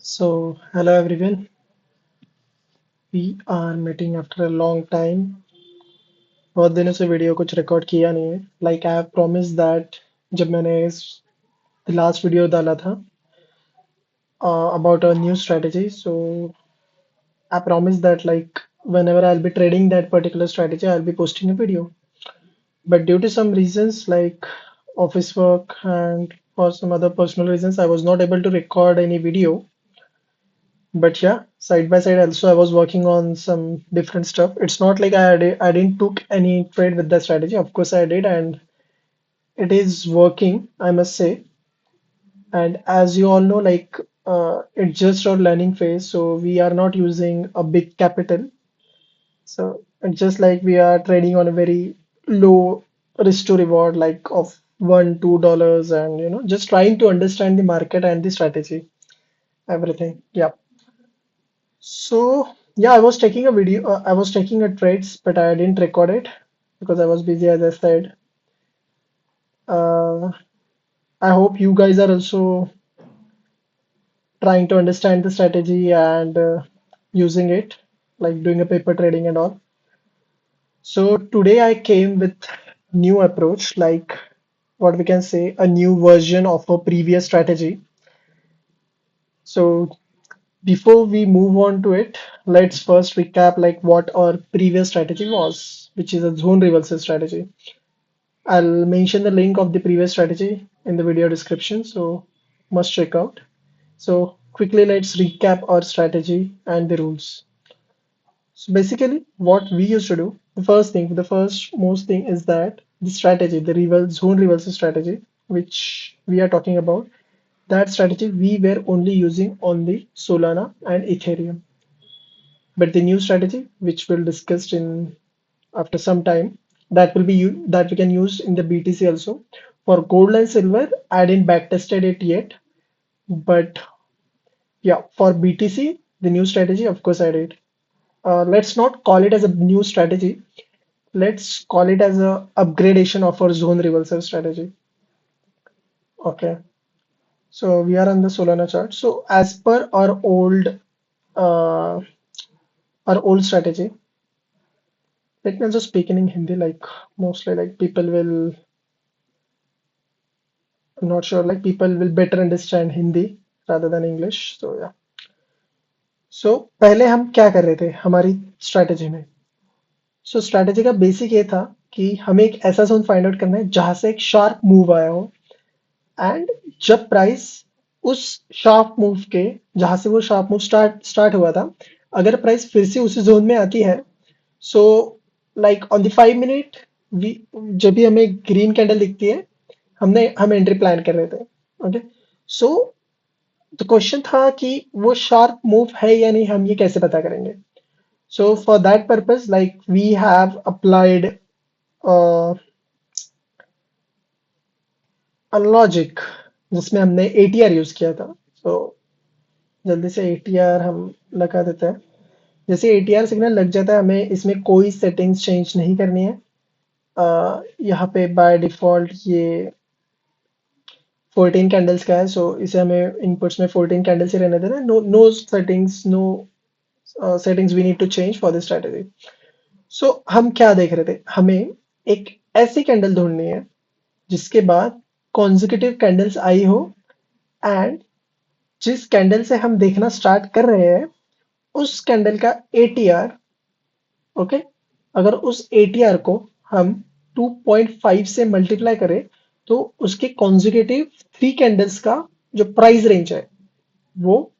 So, hello everyone. We are meeting after a long time. बहुत दिनों से video कुछ रिकॉर्ड किया नहीं है. Like I have promised that जब मैंने लास्ट वीडियो डाला था about a new strategy. So I promised that like whenever I'll be trading that particular strategy, I'll be posting a video. But due to some reasons like office work and for some other personal reasons, I was not able to record any video. But yeah, side by side also I was working on some different stuff. It's not like I didn't took any trade with the strategy. Of course I did, and it is working, I must say. And as you all know, like it's just our learning phase, so we are not using a big capital. So it's just like we are trading on a very low risk to reward, like of $1, $2, and just trying to understand the market and the strategy, everything. Yeah. So yeah, I was taking a video. I was taking a trades, but I didn't record it because I was busy, as I said. Uh, I hope you guys are also trying to understand the strategy and using it, like doing a paper trading and all. So today I came with new approach, like what we can say, a new version of a previous strategy. So before we move on to it, let's first recap like what our previous strategy was, which is a zone reversal strategy. I'll mention the link of the previous strategy in the video description, so must check out. So quickly let's recap our strategy and the rules. So basically what we used to do, the first most thing is that the strategy, the zone reversal strategy, which we are talking about, that strategy we were only using on the Solana and Ethereum. But the new strategy, which we'll discuss in after some time, that we can use in the BTC also. For gold and silver, I didn't backtested it yet, but yeah, for BTC, the new strategy, of course I did. Let's not call it as a new strategy. Let's call it as a upgradation of our zone reversal strategy. Okay, so we are on the Solana chart. So as per uh, our old strategy, let me also speak in Hindi. Like mostly, like people will, I'm not sure, like people will better understand Hindi rather than English. So yeah. सो पहले हम क्या कर रहे थे हमारी strategy में. सो strategy का basic ये था कि हमें एक ऐसा जोन फाइंड आउट करना है जहां से एक शार्प मूव आया हो. एंड जब प्राइस उस शार्प मूव के जहां से वो शार्प मूव स्टार्ट हुआ था, अगर प्राइस फिर से उसी जोन में आती है, so like on the 5 minute, जब भी हमें ग्रीन कैंडल दिखती है, हम एंट्री प्लान कर रहे थे. ओके. सो तो क्वेश्चन था कि वो शार्प मूव है या नहीं, हम ये कैसे पता करेंगे. So for that purpose like we have applied a logic जिसमें हमने एटीआर यूज किया था. सो जल्दी से एटीआर हम लगा देते हैं. जैसे एटीआर सिग्नल लग जाता है, हमें इसमें कोई सेटिंग्स चेंज नहीं करनी है. यहाँ पे बाय डिफॉल्ट ये 14 कैंडल्स का है, सो इसे हमें इनपुट्स में 14 कैंडल्स ही रहने देना. No no settings, no settings we need to change for this strategy. So हम क्या देख रहे थे, हमें एक ऐसी कैंडल ढूंढनी है जिसके बाद कॉन्जिक्यूटिव कैंडल्स आई हो, एंड जिस कैंडल से हम देखना स्टार्ट कर रहे हैं उस कैंडल का एटीआर. ओके. अगर उस एटीआर को हम 2.5 से मल्टीप्लाई करें तो उसके कॉन्जिक्यूटिव 3 कैंडल्स का जो प्राइस रेंज है वो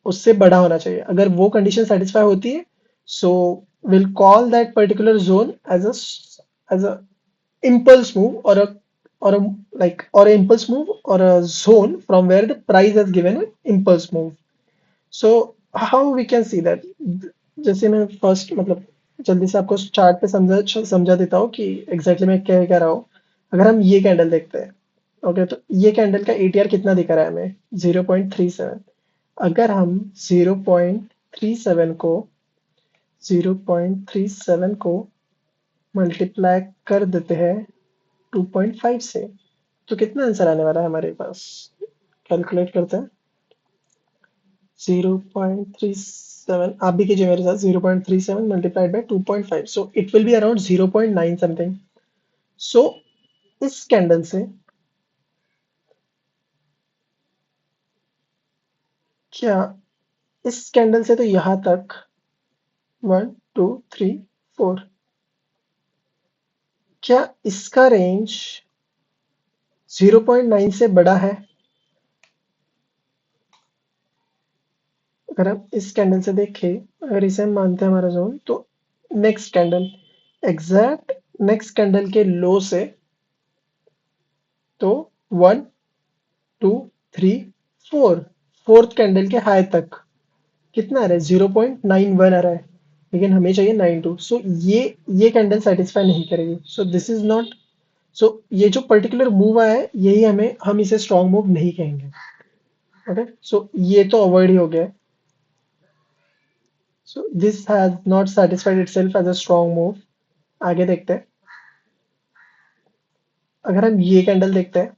उससे बड़ा होना चाहिए. अगर वो कंडीशन सेटिस्फाई होती है, so will call that particular zone as a impulse move, or a or a impulse move, or a zone from where the price has given an impulse move. So how we can see that. जैसे मैं first मतलब जल्दी से आपको chart पे समझा देता हूँ कि एग्जैक्टली मैं क्या कह रहा हूँ. अगर हम ये कैंडल देखते हैं, ओके, तो ये कैंडल का एटीआर कितना दिख रहा है हमें, 0.37. अगर हम 0.37 को 0.37 को मल्टीप्लाई कर देते हैं 2.5 से, तो कितना आंसर आने वाला है हमारे पास. कैलकुलेट करते हैं. 0.37, आप भी कीजिए मेरे साथ, 0.37 multiplied by 2.5, so it will be around 0.9 something. So इस कैंडल से क्या, इस कैंडल से तो यहां तक 1 2 3 4, क्या इसका रेंज 0.9 से बड़ा है? अगर हम इस कैंडल से देखें, अगर इसे हम मानते हैं हमारा जोन, तो next candle, exact next candle के लो से, तो 1 2 3 4, फोर्थ कैंडल के हाई तक कितना आ रहा है? 0.91 आ रहा है, लेकिन हमें चाहिए 92। सो ये कैंडल सेटिस्फाई नहीं करेगी। सो दिस इज नॉट, सो ये जो पर्टिकुलर मूव आया है, यही हमें, हम इसे स्ट्रॉन्ग मूव नहीं कहेंगे। ओके, सो ये तो अवॉइड ही हो गया है। So this has not satisfied itself as a strong move. आगे देखते हैं। अगर हम ये कैंडल देखते हैं,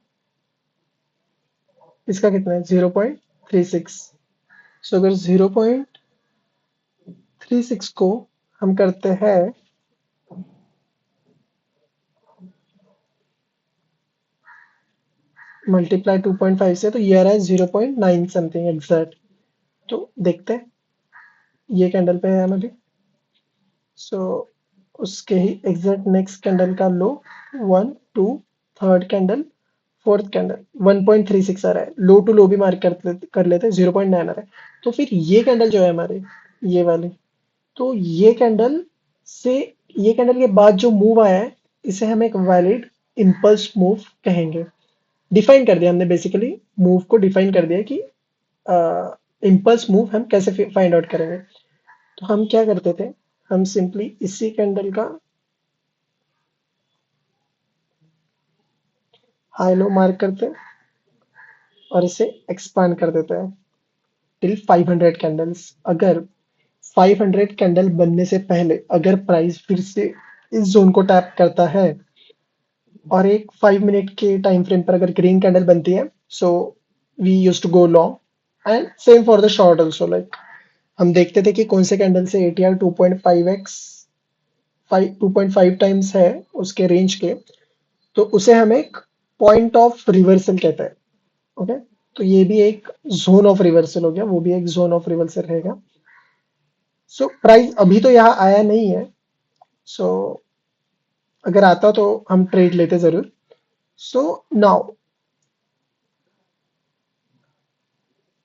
इसका कितना है? 0.36। सो अगर 0.36 को हम करते हैं मल्टीप्लाई 2.5 से, तो ये आ रहा है 0.9 समथिंग एग्जैक्ट। तो देखते हैं, ये कैंडल पे है हम अभी। सो उसके ही एग्जैक्ट नेक्स्ट कैंडल का लो, 1 2, थर्ड कैंडल, फोर्थ कैंडल, 1.36 आ रहा है। लो टू लो भी मार्क कर लेते हैं, 0.9 आ रहा है। तो फिर ये कैंडल जो है हमारे, ये वाली, तो ये कैंडल से, ये कैंडल के बाद जो मूव आया है, इसे हम एक वैलिड इम्पल्स मूव कहेंगे। डिफाइन कर दिया हमने, बेसिकली मूव को डिफाइन कर दिया कि इम्पल्स मूव हम कैसे फाइंड आउट करेंगे। तो हम क्या करते थे, हम सिंपली इसी कैंडल का हाई लो मार्क करते हैं और इसे एक्सपांड कर देते हैं टिल 500 कैंडल्स। अगर 500 कैंडल बनने से पहले अगर प्राइस फिर से इस जोन को टैप करता है और एक 5 मिनट के टाइम फ्रेम पर अगर ग्रीन कैंडल बनती है, so we use to go long. And same for the short also, like हम देखते थे कि कौन से कैंडल से एटीआर 2.5x 2.5 टाइम्स है उसके रेंज के, तो उसे हम एक पॉइंट ऑफ रिवर्सल कहते हैं। ओके, तो ये भी एक जोन ऑफ रिवर्सल हो गया, वो भी एक जोन ऑफ रिवर्सल रहेगा। सो प्राइस अभी तो यहाँ आया नहीं है। सो अगर आता तो हम ट्रेड लेते जरूर। सो नाउ,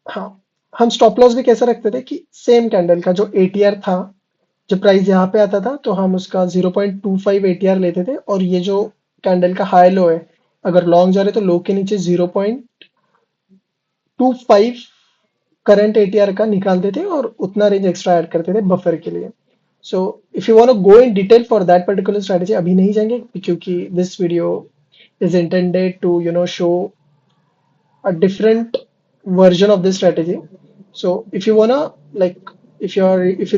हाँ, हम स्टॉप लॉस भी कैसे रखते थे कि सेम कैंडल का जो एटीआर था, जब प्राइस यहाँ पे आता था तो हम उसका 0.25 एटीआर लेते थे, और ये जो कैंडल का हाई लो है, अगर लॉन्ग जा रहे तो लो के नीचे 0.25 करंट एटीआर का निकालते थे और उतना रेंज एक्स्ट्रा ऐड करते थे बफर के लिए। So if you want to go in detail for that particular strategy, अभी नहीं जाएंगे क्योंकि this video is intended to show a different version of this strategy. So if you wanna, like, if you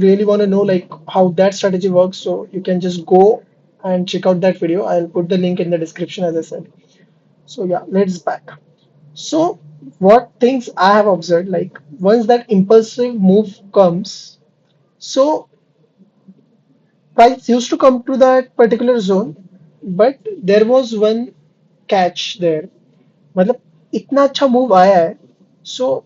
really want to know like how that strategy works, so you can just go and check out that video. I'll put the link in the description, as I said. So yeah, let's back. So what things I have observed, like once that impulsive move comes, so price used to come to that particular zone, but there was one catch there. मतलब इतना अच्छा move आया है, सो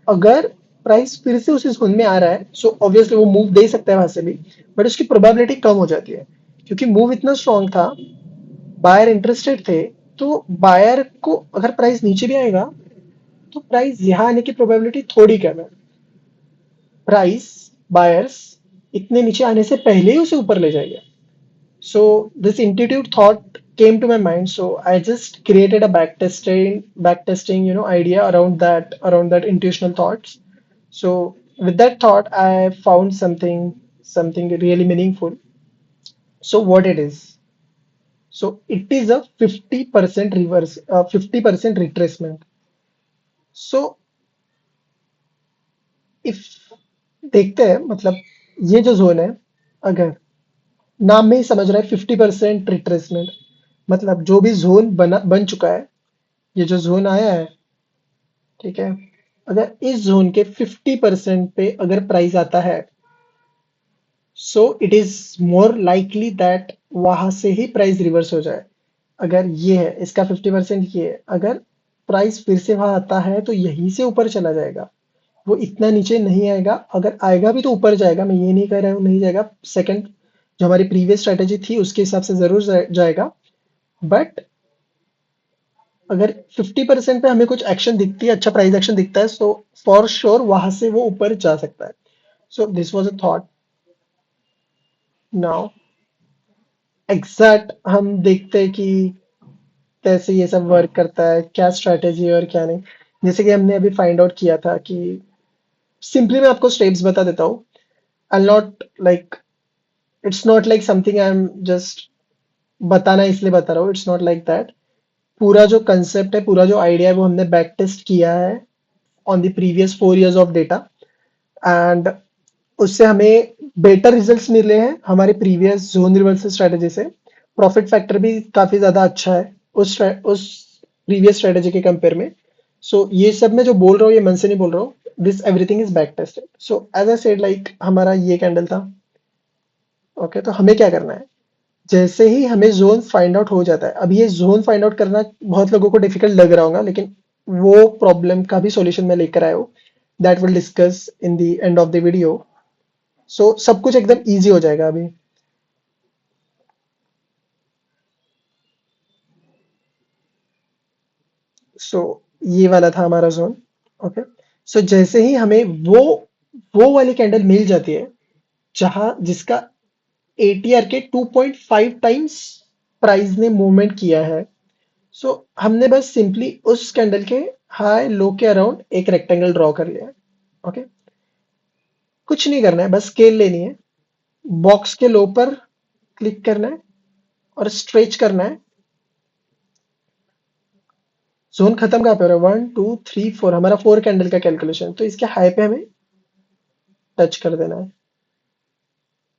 अगर price फिर से उसी zone में आ रहा है, सो ऑब्वियसली वो मूव दे सकता है वहां से भी, बट उसकी प्रोबेबिलिटी कम हो जाती है क्योंकि मूव इतना स्ट्रांग था, बायर इंटरेस्टेड थे। तो बायर को अगर प्राइस नीचे भी आएगा, तो प्राइस यहाँ आने की प्रोबेबिलिटी थोड़ी कम है। प्राइस, बायर्स इतने नीचे आने से पहले ही उसे ऊपर ले जाएगा। So this intuitive thought came to my mind. So I just created a backtesting, idea around that intuitional thoughts. So with that thought, I found something really meaningful. So what it is? So it is a 50% reverse, 50% retracement. So if देखते हैं, मतलब ये जो zone है, अगर नाम में ही समझ रहा है 50% रिट्रेसमेंट, मतलब जो भी जोन बन चुका है, ये जो जोन आया है, ठीक है, अगर इस जोन के 50% पे अगर प्राइस आता है, सो it is more likely that वहां से ही प्राइस रिवर्स हो जाए। अगर ये है, इसका 50% ये है, अगर प्राइस फिर से वहां आता है तो यहीं से ऊपर चला जाएगा, वो इतना नीचे नहीं आएगा। अगर आएगा भी तो ऊपर जाएगा, मैं ये नहीं कह रहा हूँ नहीं जाएगा। सेकंड, जो हमारी प्रीवियस स्ट्रेटेजी थी उसके हिसाब से जरूर जाएगा। बट अगर 50% पे हमें कुछ एक्शन दिखती है, अच्छा प्राइस एक्शन दिखता है, सो फॉर श्योर वहां से वो ऊपर जा सकता है। So this was a thought. Now exact हम देखते हैं कि कैसे ये सब वर्क करता है, क्या स्ट्रेटेजी है और क्या नहीं। जैसे कि हमने अभी फाइंड आउट किया था कि सिंपली मैं आपको स्टेप्स बता देता हूँ। I not like, it's not like something I am just बताना इसलिए बता रहा हूँ, इट्स नॉट लाइक दैट। पूरा जो कंसेप्ट है, पूरा जो आइडिया है, वो हमने बैक टेस्ट किया है on the previous 4 years of data. And उससे हमें बेटर रिजल्ट्स मिले हैं हमारे प्रीवियस जोन रिवर्सल स्ट्रेटेजी से। प्रॉफिट फैक्टर भी काफी ज्यादा अच्छा है उस प्रीवियस स्ट्रेटेजी के कंपेयर में। सो ये सब मैं जो बोल रहा हूँ ये मन से नहीं बोल रहा हूँ, this everything is back tested. So as I said, like हमारा ये कैंडल था। ओके, तो हमें क्या करना है, जैसे ही हमें जोन फाइंड आउट हो जाता है, अब ये जोन फाइंड आउट करना बहुत लोगों को डिफिकल्ट लग रहा होगा, लेकिन वो प्रॉब्लम का भी सॉल्यूशन मैं लेकर आया हूँ। That will discuss in the end of the video. So सब कुछ एकदम इजी हो जाएगा अभी। सो ये वाला था हमारा जोन। ओके, सो जैसे ही हमें वो वाली कैंडल मिल जाती है जहां जिसका एटीआर के 2.5 टाइम्स प्राइस ने मूवमेंट किया है, सो हमने बस सिंपली उस कैंडल के हाई लो के अराउंड एक रेक्टेंगल ड्रॉ कर लिया है। ओके, कुछ नहीं करना है, बस स्केल लेनी है, बॉक्स के लो पर क्लिक करना है और स्ट्रेच करना है। जोन खत्म कहाँ पे हो रहा है, 1 2 3 4, हमारा 4 कैंडल का कैलकुलेशन, तो इसके हाई पे हमें टच कर देना है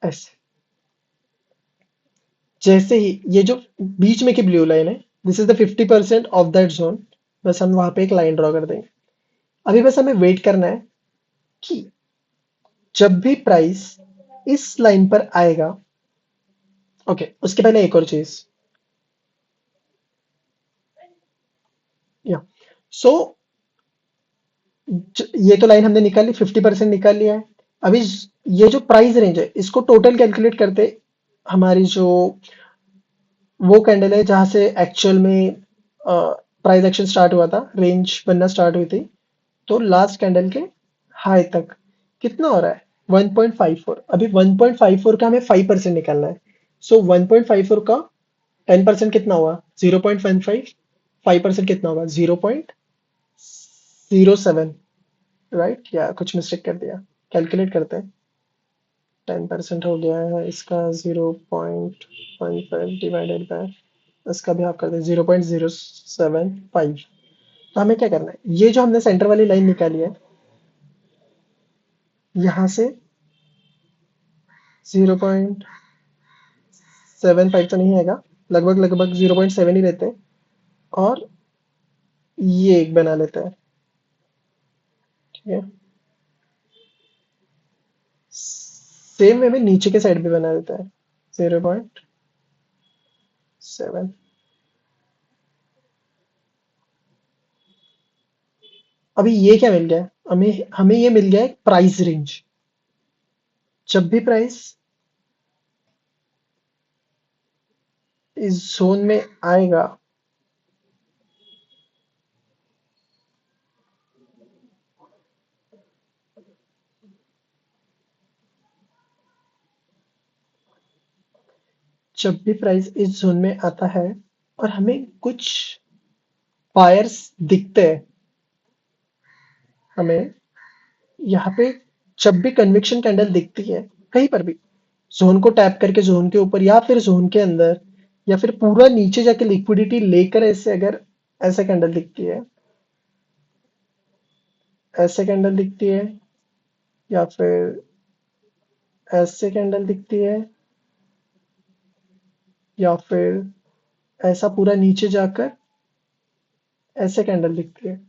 ऐसे। जैसे ही ये जो बीच में की ब्लू लाइन है, this is the 50% of that zone, बस हम वहां पे एक लाइन ड्रॉ कर देंगे। अभी बस हमें वेट करना है कि जब भी प्राइस इस लाइन पर आएगा। ओके, उसके पहले एक और चीज, या सो ये तो लाइन हमने निकाल ली, 50% निकाल लिया है। अभी ये जो प्राइस रेंज है इसको टोटल कैलकुलेट करते, हमारी जो वो कैंडल है जहां से एक्चुअल में प्राइस एक्शन स्टार्ट हुआ था, रेंज बनना स्टार्ट हुई थी, तो लास्ट कैंडल के हाई तक कितना हो रहा है, 1.54। अभी 1.54 का हमें 5% निकालना है। सो 1.54 का 10% कितना हुआ, 0.15। 5% कितना होगा, 0.07। राइट, या कुछ मिस्टेक कर दिया, कैलकुलेट करते हैं। 10% हो गया है इसका, 0.15 डिवाइडेड बाय, इसका भी आप कर दें 0.075। तो हमें क्या करना है, ये जो हमने सेंटर वाली लाइन निकाली है, यहाँ से 0.75 तो नहीं आएगा, लगभग लगभग 0.7 ही रहते हैं। और ये एक बना लेते हैं, ठीक है। सेम वे में नीचे के साइड भी बना देता है, 0.7। अभी ये क्या मिल गया है, हमें हमें ये मिल गया है प्राइस रेंज। जब भी प्राइस इस जोन में आएगा, जब भी प्राइस इस जोन में आता है और हमें कुछ बायर्स दिखते हैं, हमें यहाँ पे जब भी कन्विक्शन कैंडल दिखती है कहीं पर भी, जोन को टैप करके जोन के ऊपर या फिर जोन के अंदर, या फिर पूरा नीचे जाके लिक्विडिटी लेकर ऐसे, अगर ऐसे कैंडल दिखती है, ऐसे कैंडल दिखती है, या फिर ऐसे कैंडल दिखती है, या फिर ऐसा पूरा नीचे जाकर ऐसे कैंडल दिखती है,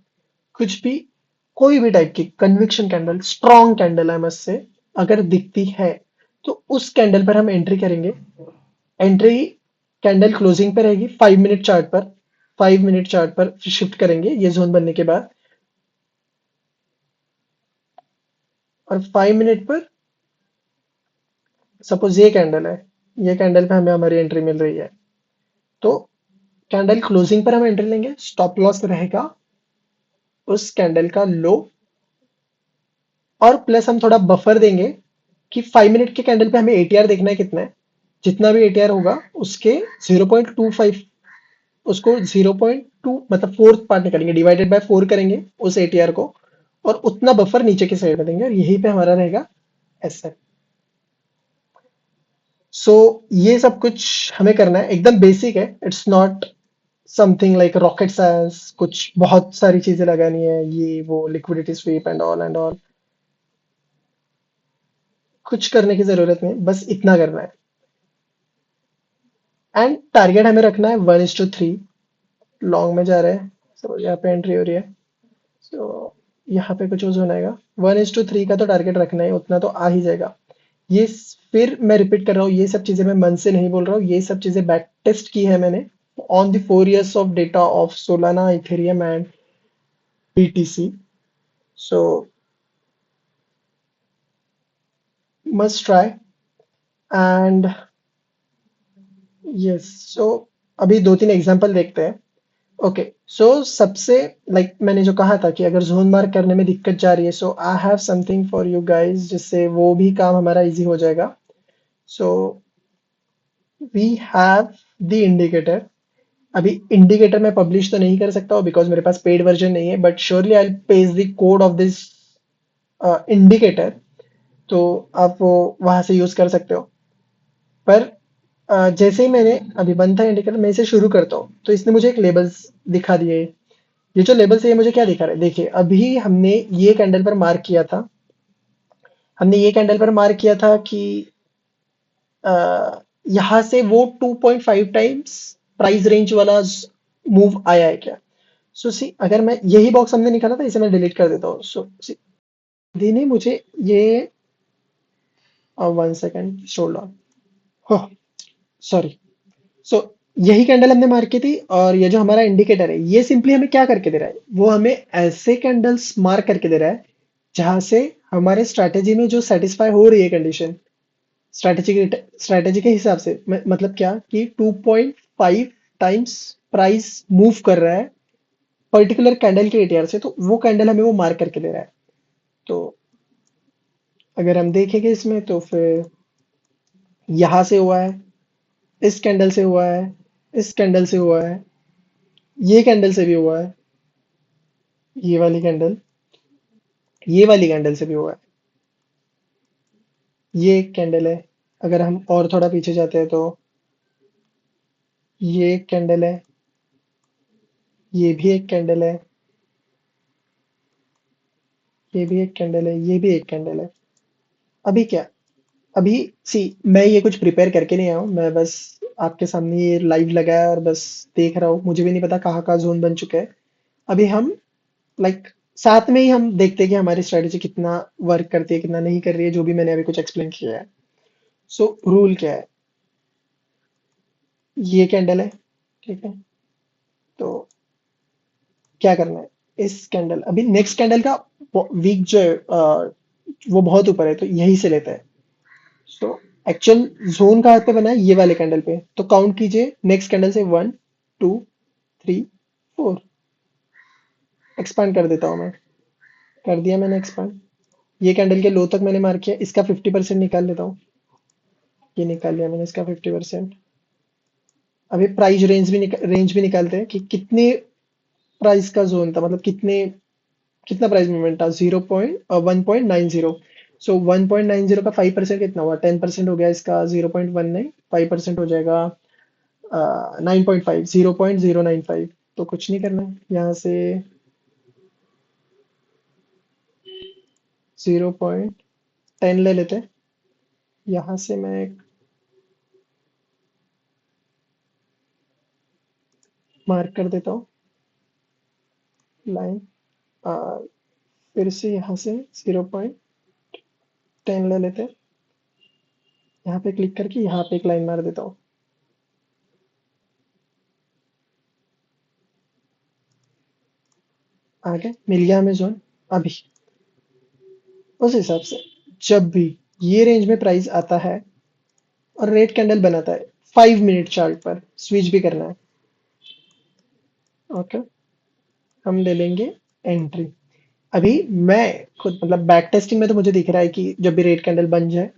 कुछ भी कोई भी टाइप की कन्विक्शन कैंडल, स्ट्रॉन्ग कैंडल है मस्त से, अगर दिखती है तो उस कैंडल पर हम एंट्री करेंगे। एंट्री कैंडल क्लोजिंग पे रहेगी 5 मिनट चार्ट पर। 5 मिनट चार्ट पर शिफ्ट करेंगे ये जोन बनने के बाद, और 5 मिनट पर सपोज ये कैंडल है, ये कैंडल पे हमें हमारी एंट्री मिल रही है, तो कैंडल क्लोजिंग पर हम एंट्री लेंगे। स्टॉप लॉस रहेगा उस कैंडल का लो, और प्लस हम थोड़ा बफर देंगे कि 5 मिनट के कैंडल पे हमें एटीआर देखना है कितना है। जितना भी एटीआर होगा उसके 0.25, उसको 0.2 मतलब फोर्थ पार्ट निकालेंगे, डिवाइडेड बाय 4 करेंगे उस एटीआर को, और उतना बफर नीचे की साइड में देंगे, और यहीं पे हमारा रहेगा एसएन। सो ये सब कुछ हमें करना है, एकदम बेसिक है, it's not something like rocket science, कुछ बहुत सारी चीजें लगानी है, ये वो लिक्विडिटी स्वीप एंड ऑल कुछ करने की जरूरत नहीं, बस इतना करना है। एंड टारगेट हमें रखना है 1:3, लॉन्ग में जा रहे हैं। सो यहाँ पे एंट्री हो रही है, सो यहाँ पे कुछ यूज होना आएगा। 1:3 का तो टारगेट रखना है, उतना तो आ ही जाएगा। फिर मैं रिपीट कर रहा हूँ, ये सब चीजें मैं मन से नहीं बोल रहा हूँ, ये सब चीजें बैक टेस्ट की है मैंने on the 4 years of data of Solana, Ethereum and BTC। So must try. And yes, so अभी दो तीन एग्जांपल देखते हैं। ओके, सो सबसे मैंने जो कहा था कि अगर जोन मार्क करने में दिक्कत जा रही है, so I have something for you guys, जिससे वो भी काम हमारा इजी हो जाएगा। So we have the indicator. अभी इंडिकेटर मैं पब्लिश तो नहीं कर सकता हूँ बिकॉज मेरे पास पेड वर्जन नहीं है, but surely I paste the code of this indicator, तो आप वो वहां से यूज कर सकते हो। पर जैसे ही मैंने अभी बंद था इंडिकेटर, मैं इसे शुरू करता हूँ तो इसने मुझे एक लेबल्स दिखा दिए। ये जो लेबल्स है ये मुझे क्या दिखा रहा है, देखिए अभी हमने ये कैंडल पर मार्क किया था, हमने ये कैंडल पर मार्क किया था कि यहाँ से वो 2.5 टाइम्स प्राइस रेंज वाला मूव आया है क्या। सो सी, अगर मैं यही बॉक्स हमने निकाला था, इसे मैं डिलीट कर देता हूँ। सो सी, ने मुझे ये 1 सेकेंड होल्ड ऑन, सॉरी। सो यही कैंडल हमने मार्क की थी, और ये जो हमारा इंडिकेटर है ये सिंपली हमें क्या करके दे रहा है, वो हमें ऐसे कैंडल्स मार्क करके दे रहा है जहां से हमारे स्ट्रैटेजी में जो सेटिस्फाई हो रही है कंडीशन, स्ट्रैटेजी के हिसाब से, मतलब क्या कि 2.5 टाइम्स प्राइस मूव कर रहा है पर्टिकुलर कैंडल के एटीआर से, तो वो कैंडल हमें वो मार्क करके दे रहा है। तो अगर हम देखेंगे इसमें, तो फिर यहां से हुआ है, इस कैंडल से हुआ है, इस कैंडल से हुआ है, ये कैंडल से भी हुआ है, ये वाली कैंडल, ये वाली कैंडल से भी हुआ है, ये एक कैंडल है। अगर हम और थोड़ा पीछे जाते हैं तो ये एक कैंडल है, ये भी एक कैंडल है, ये भी एक कैंडल है, ये भी एक कैंडल है। अभी क्या, अभी सी, मैं ये कुछ प्रिपेयर करके नहीं आया हूँ, मैं बस आपके सामने ये लाइव लगाया और बस देख रहा हूँ, मुझे भी नहीं पता कहाँ कहाँ जोन बन चुका है। अभी हम साथ में ही हम देखते हैं कि हमारी स्ट्रेटेजी कितना वर्क करती है कितना नहीं कर रही है, जो भी मैंने अभी कुछ एक्सप्लेन किया है। सो रूल क्या है, ये कैंडल है, ठीक है, तो क्या करना है, इस कैंडल, अभी नेक्स्ट कैंडल का वीक जो है वो बहुत ऊपर है, तो यही से लेते हैं। सो एक्चुअल जोन कहाँ पे बना है, ये वाले कैंडल पे, तो काउंट कीजिए नेक्स्ट कैंडल से, 1, 2, 3, 4। एक्सपांड कर देता हूँ मैं, कर दिया मैंने एक्सपांड। ये कैंडल के लो तक मैंने मार्क किया, इसका 50% निकाल लेता हूँ, ये निकाल लिया मैंने इसका 50%। अभी प्राइस रेंज भी निकालते हैं कि कितने प्राइस का जोन था, मतलब कितना प्राइस मूवमेंट था, 1.90। सो 1.90 का 5% कितना हुआ, 10% हो गया इसका, 0.19, 5% हो जाएगा 9.5, 0.095। तो कुछ नहीं करना है, यहाँ से 0.10 ले लेते हैं। यहाँ से मैं मार्क कर देता हूँ लाइन, फिर से यहाँ से 0.10 ले लेते हैं। यहाँ पे क्लिक करके यहाँ पे एक लाइन मार देता हूँ। आगे मिल गया हमें जोन। अभी उस हिसाब से जब भी ये रेंज में प्राइस आता है और रेड कैंडल बनाता है 5 मिनट चार्ट पर स्विच भी करना है। ओके, हम ले लेंगे एंट्री। अभी मैं खुद मतलब बैक टेस्टिंग में तो मुझे दिख रहा है कि जब भी रेड कैंडल बन जाए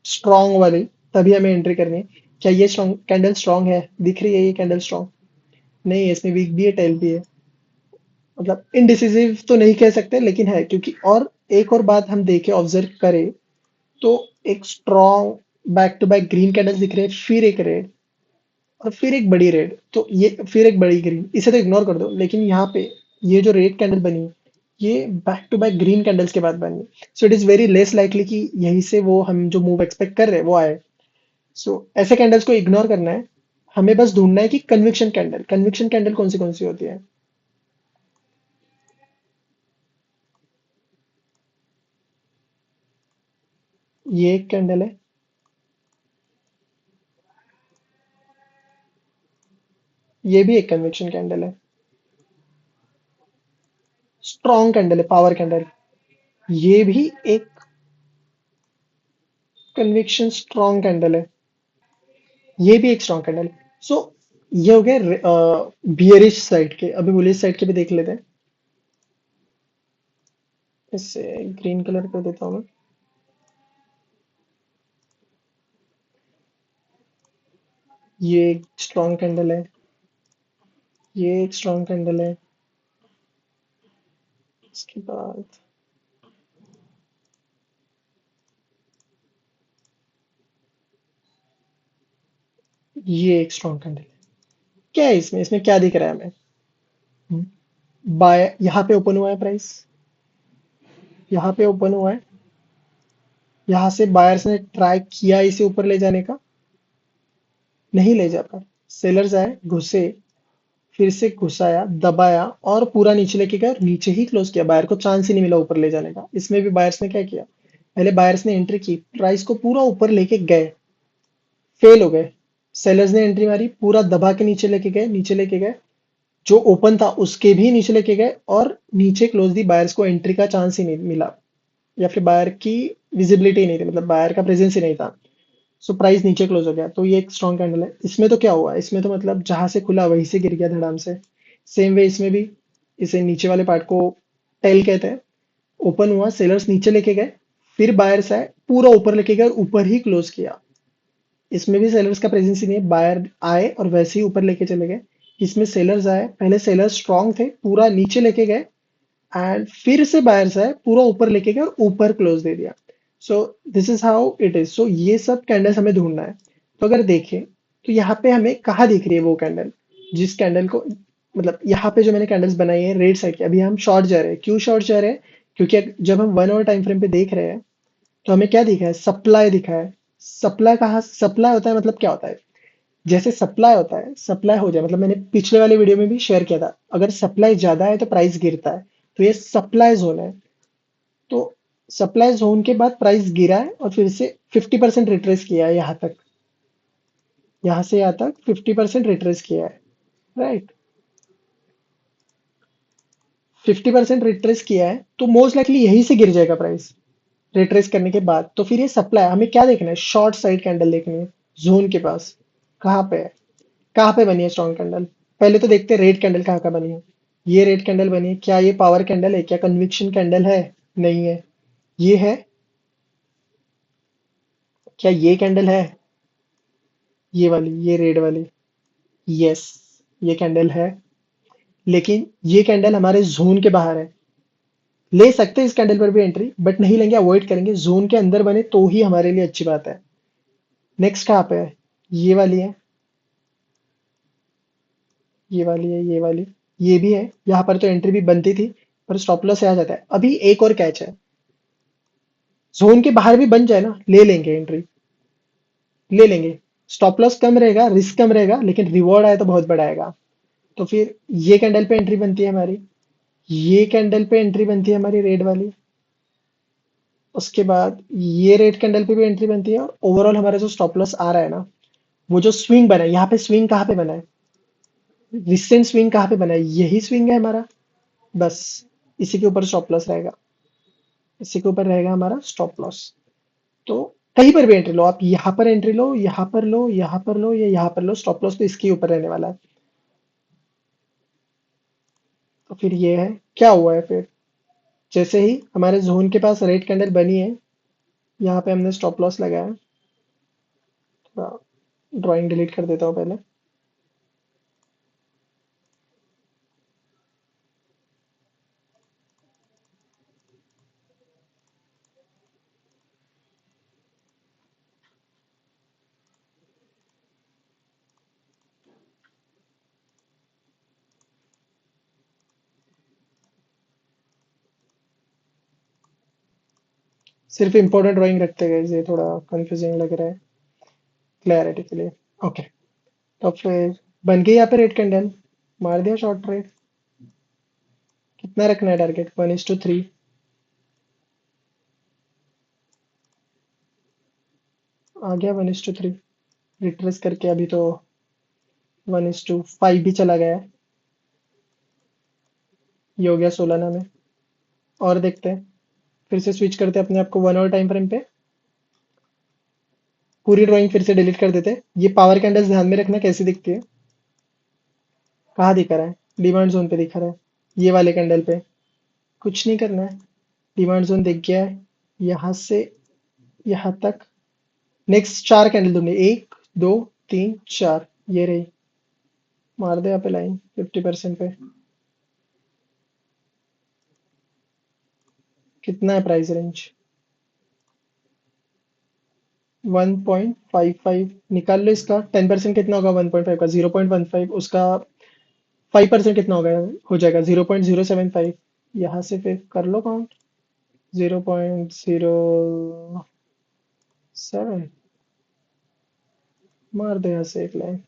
स्ट्रॉन्ग वाली, तभी हमें एंट्री करनी है। क्या ये स्ट्रॉन्ग कैंडल स्ट्रॉन्ग है? दिख रही है ये कैंडल स्ट्रॉन्ग? नहीं है, इसमें वीक भी है, टेल भी है। मतलब इनडिसिसिव तो नहीं कह सकते लेकिन है, क्योंकि और एक और बात हम देखें ऑब्जर्व करें तो एक strong back to back green candles दिख रहे हैं, फिर एक रेड और फिर एक बड़ी रेड, तो ये फिर एक बड़ी ग्रीन, इसे तो इग्नोर कर दो। लेकिन यहाँ पे ये जो रेड कैंडल बनी ये back to back green candles के बाद बनी, so it is very less likely कि यहीं से वो हम जो मूव एक्सपेक्ट कर रहे हैं वो आए। सो ऐसे कैंडल्स को इग्नोर करना है। हमें बस ढूंढना है कि कन्विक्शन कैंडल कौन सी होती है। ये एक कैंडल है, ये भी एक कन्विक्शन कैंडल है, स्ट्रॉन्ग कैंडल है, पावर कैंडल। ये भी एक कन्विक्शन स्ट्रॉन्ग कैंडल है, ये भी एक स्ट्रॉन्ग कैंडल है। सो ये हो गए बियरिश साइड के। अभी बुलिश साइड के भी देख लेते हैं। इससे ग्रीन कलर कर देता हूँ मैं। ये एक स्ट्रॉन्ग कैंडल है, ये एक स्ट्रॉन्ग कैंडल है। इसके बाद ये एक स्ट्रॉन्ग कैंडल है। क्या है इसमें? इसमें क्या दिख रहा है हमें? बाय यहाँ पे ओपन हुआ है प्राइस, यहाँ पे ओपन हुआ है, यहाँ से बायर्स ने ट्राई किया इसे ऊपर ले जाने का, नहीं ले जा पाए। सेलर्स आए, घुसे, फिर से घुसाया, दबाया और पूरा नीचे लेके गया और नीचे ही क्लोज किया। बायर को चांस ही नहीं मिला ऊपर ले जाने का। इसमें भी बायर्स ने क्या किया, पहले बायर्स ने एंट्री की, प्राइस को पूरा ऊपर लेके गए, फेल हो गए। सेलर्स ने एंट्री मारी, पूरा दबा के नीचे लेके गए, नीचे लेके गए, जो ओपन था उसके भी नीचे लेके गए और नीचे क्लोज दी। बायर्स को एंट्री का चांस ही नहीं मिला, या फिर बायर की विजिबिलिटी नहीं थी, मतलब बायर का प्रेजेंस ही नहीं था। सो प्राइस नीचे क्लोज हो गया, तो ये एक स्ट्रॉन्ग कैंडल है। इसमें तो क्या हुआ, इसमें तो मतलब जहां से खुला वहीं से गिर गया धड़ाम से। सेम वे इसमें भी, इसे नीचे वाले पार्ट को टेल कहते हैं। ओपन हुआ, सेलर्स नीचे लेके गए, फिर बायर्स आए, पूरा ऊपर लेके गए और ऊपर ही क्लोज किया। इसमें भी सेलर्स का प्रेजेंस ही नहीं है, बायर आए और वैसे ही ऊपर लेके चले गए। इसमें सेलर्स आए, पहले सेलर्स स्ट्रांग थे, पूरा नीचे लेके गए एंड फिर से बायर्स आए, पूरा ऊपर लेके गए और ऊपर क्लोज दे दिया। So this is how it is. So ये सब कैंडल्स हमें ढूंढना है। तो अगर देखें तो यहाँ पे हमें कहाँ दिख रही है वो कैंडल, जिस कैंडल को मतलब यहाँ पे जो मैंने कैंडल्स बनाई है रेड साइड की, अभी हम शॉर्ट जा रहे हैं। क्यों शॉर्ट जा रहे हैं? क्योंकि जब हम 1 आवर टाइम फ्रेम पे देख रहे हैं तो हमें क्या दिखा है, सप्लाई दिखा है। सप्लाई कहाँ सप्लाई होता है, मतलब क्या होता है, जैसे सप्लाई होता है, सप्लाई हो जाए मतलब मैंने पिछले वाले वीडियो में भी शेयर किया था, अगर सप्लाई ज्यादा है तो प्राइस गिरता है। तो ये सप्लाई जोन है। तो सप्लाई जोन के बाद प्राइस गिरा है और फिर से 50% रिट्रेस किया है यहाँ तक, यहाँ से यहाँ तक 50% रिट्रेस किया है, राइट। 50% रिट्रेस किया है तो मोस्ट लाइकली यहीं से गिर जाएगा प्राइस, रिट्रेस करने के बाद। तो फिर ये सप्लाई हमें क्या देखना है, शॉर्ट साइड कैंडल देखनी है जोन के पास। कहाँ पे है, कहाँ पे बनी है स्ट्रॉन्ग कैंडल? पहले तो देखते हैं रेड कैंडल कहाँ कहाँ बनी है। ये रेड कैंडल बनी है, क्या ये पावर कैंडल है? क्या कन्विक्शन कैंडल है? नहीं है। ये है, क्या ये कैंडल है? ये वाली, ये रेड वाली, यस, ये कैंडल है। लेकिन ये कैंडल हमारे जोन के बाहर है। ले सकते हैं इस कैंडल पर भी एंट्री, बट नहीं लेंगे, अवॉइड करेंगे। जोन के अंदर बने तो ही हमारे लिए अच्छी बात है। नेक्स्ट कहाँ पे है? ये वाली है, ये वाली है, ये वाली, ये भी है। यहाँ पर तो एंट्री भी बनती थी पर स्टॉप लॉस से आ जाता है। अभी एक और कैच है, जोन के बाहर भी बन जाए ना, ले लेंगे एंट्री, ले लेंगे। स्टॉप लॉस कम रहेगा, रिस्क कम रहेगा, लेकिन रिवॉर्ड आए तो बहुत बड़ा आएगा। तो फिर ये कैंडल पे एंट्री बनती है हमारी, ये कैंडल पे एंट्री बनती है हमारी रेड वाली, उसके बाद ये रेड कैंडल पे भी एंट्री बनती है, और ओवरऑल हमारा जो स्टॉप लॉस आ रहा है ना, वो जो स्विंग बना है यहाँ पे, स्विंग कहाँ पे बना है, रिसेंट स्विंग कहाँ पे बना है, यही स्विंग है हमारा। बस इसी के ऊपर स्टॉप लॉस रहेगा, इसी के ऊपर रहेगा हमारा स्टॉप लॉस। तो कहीं पर भी एंट्री लो आप, यहाँ पर एंट्री लो, यहाँ पर लो, यहाँ पर लो, या यहाँ पर लो, स्टॉप लॉस तो इसके ऊपर रहने वाला है। तो फिर ये है, क्या हुआ है फिर, जैसे ही हमारे जोन के पास रेड कैंडल बनी है, यहाँ पे हमने स्टॉप लॉस लगाया है। ड्राइंग डिलीट कर देता हूँ पहले। सिर्फ इंपॉर्टेंट ड्राइंग रखते गए, ये थोड़ा कंफ्यूजिंग लग रहा है क्लैरिटी के लिए। ओके, तो फिर बन गई यहाँ पे रेड कैंडल, मार दिया शॉर्ट ट्रेड। कितना रखना है टारगेट, 1:3। आ गया 1:3, रिट्रेस करके अभी तो 1:5 भी चला गया है। ये हो गया सोलाना में। और देखते हैं, फिर से स्विच करते हैं अपने आप को 1 आवर टाइम फ्रेम पे। पूरी ड्राइंग फिर से डिलीट कर देते हैं। ये पावर कैंडल्स ध्यान में रखना कैसी दिखती है। कहाँ दिख रहा है, डिमांड जोन पे दिख रहा है, ये वाले कैंडल पे। कुछ नहीं करना है, डिमांड जोन दिख गया है, यहाँ से यहाँ तक। नेक्स्ट 4 कैंडल दूंगे, 1, 2, 3, 4, ये रही। मार दे यहाँ पे लाइन 50% पे। कितना है प्राइस रेंज, 1.55 निकाल लो इसका। 10% कितना होगा 1.5 का, 0.15। उसका 5% कितना होगा, हो जाएगा 0.075। यहाँ से फिर कर लो काउंट, 0.07। मार दो यहाँ से एक लाइन।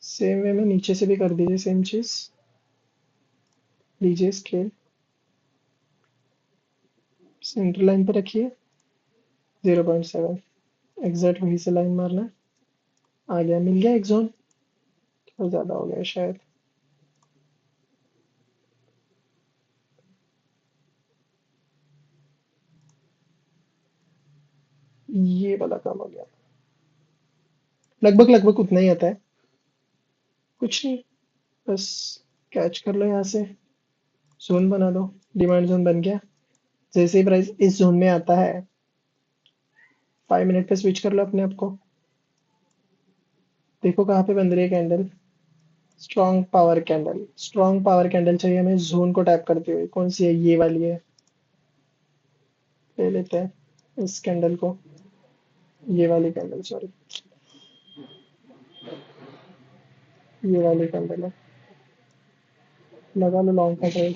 सेम वे में नीचे से भी कर दीजिए सेम चीज, लीजिए स्केल, सेंटर लाइन पे रखिए, 0.7। एग्जैक्ट वहीं से लाइन मारना है। आ गया, मिल गया एक जोन। थोड़ा ज्यादा हो गया शायद। ये वाला काम हो गया, लगभग लगभग उतना ही आता है। कुछ नहीं, बस कैच कर लो यहाँ से, जोन बना दो। डिमांड जोन बन गया। जैसे ही प्राइस इस जोन में आता है, 5 मिनट पे स्विच कर लो अपने आप को। देखो कहाँ पे बन रही है candle, strong power candle. Strong power candle चाहिए हमें जोन को टैप करते हुए। कौन सी है, ये वाली है। ले लेते हैं इस कैंडल को, ये वाली कैंडल, सॉरी, ये वाली कैंडल है। लगा लो लॉन्ग का ट्रेड।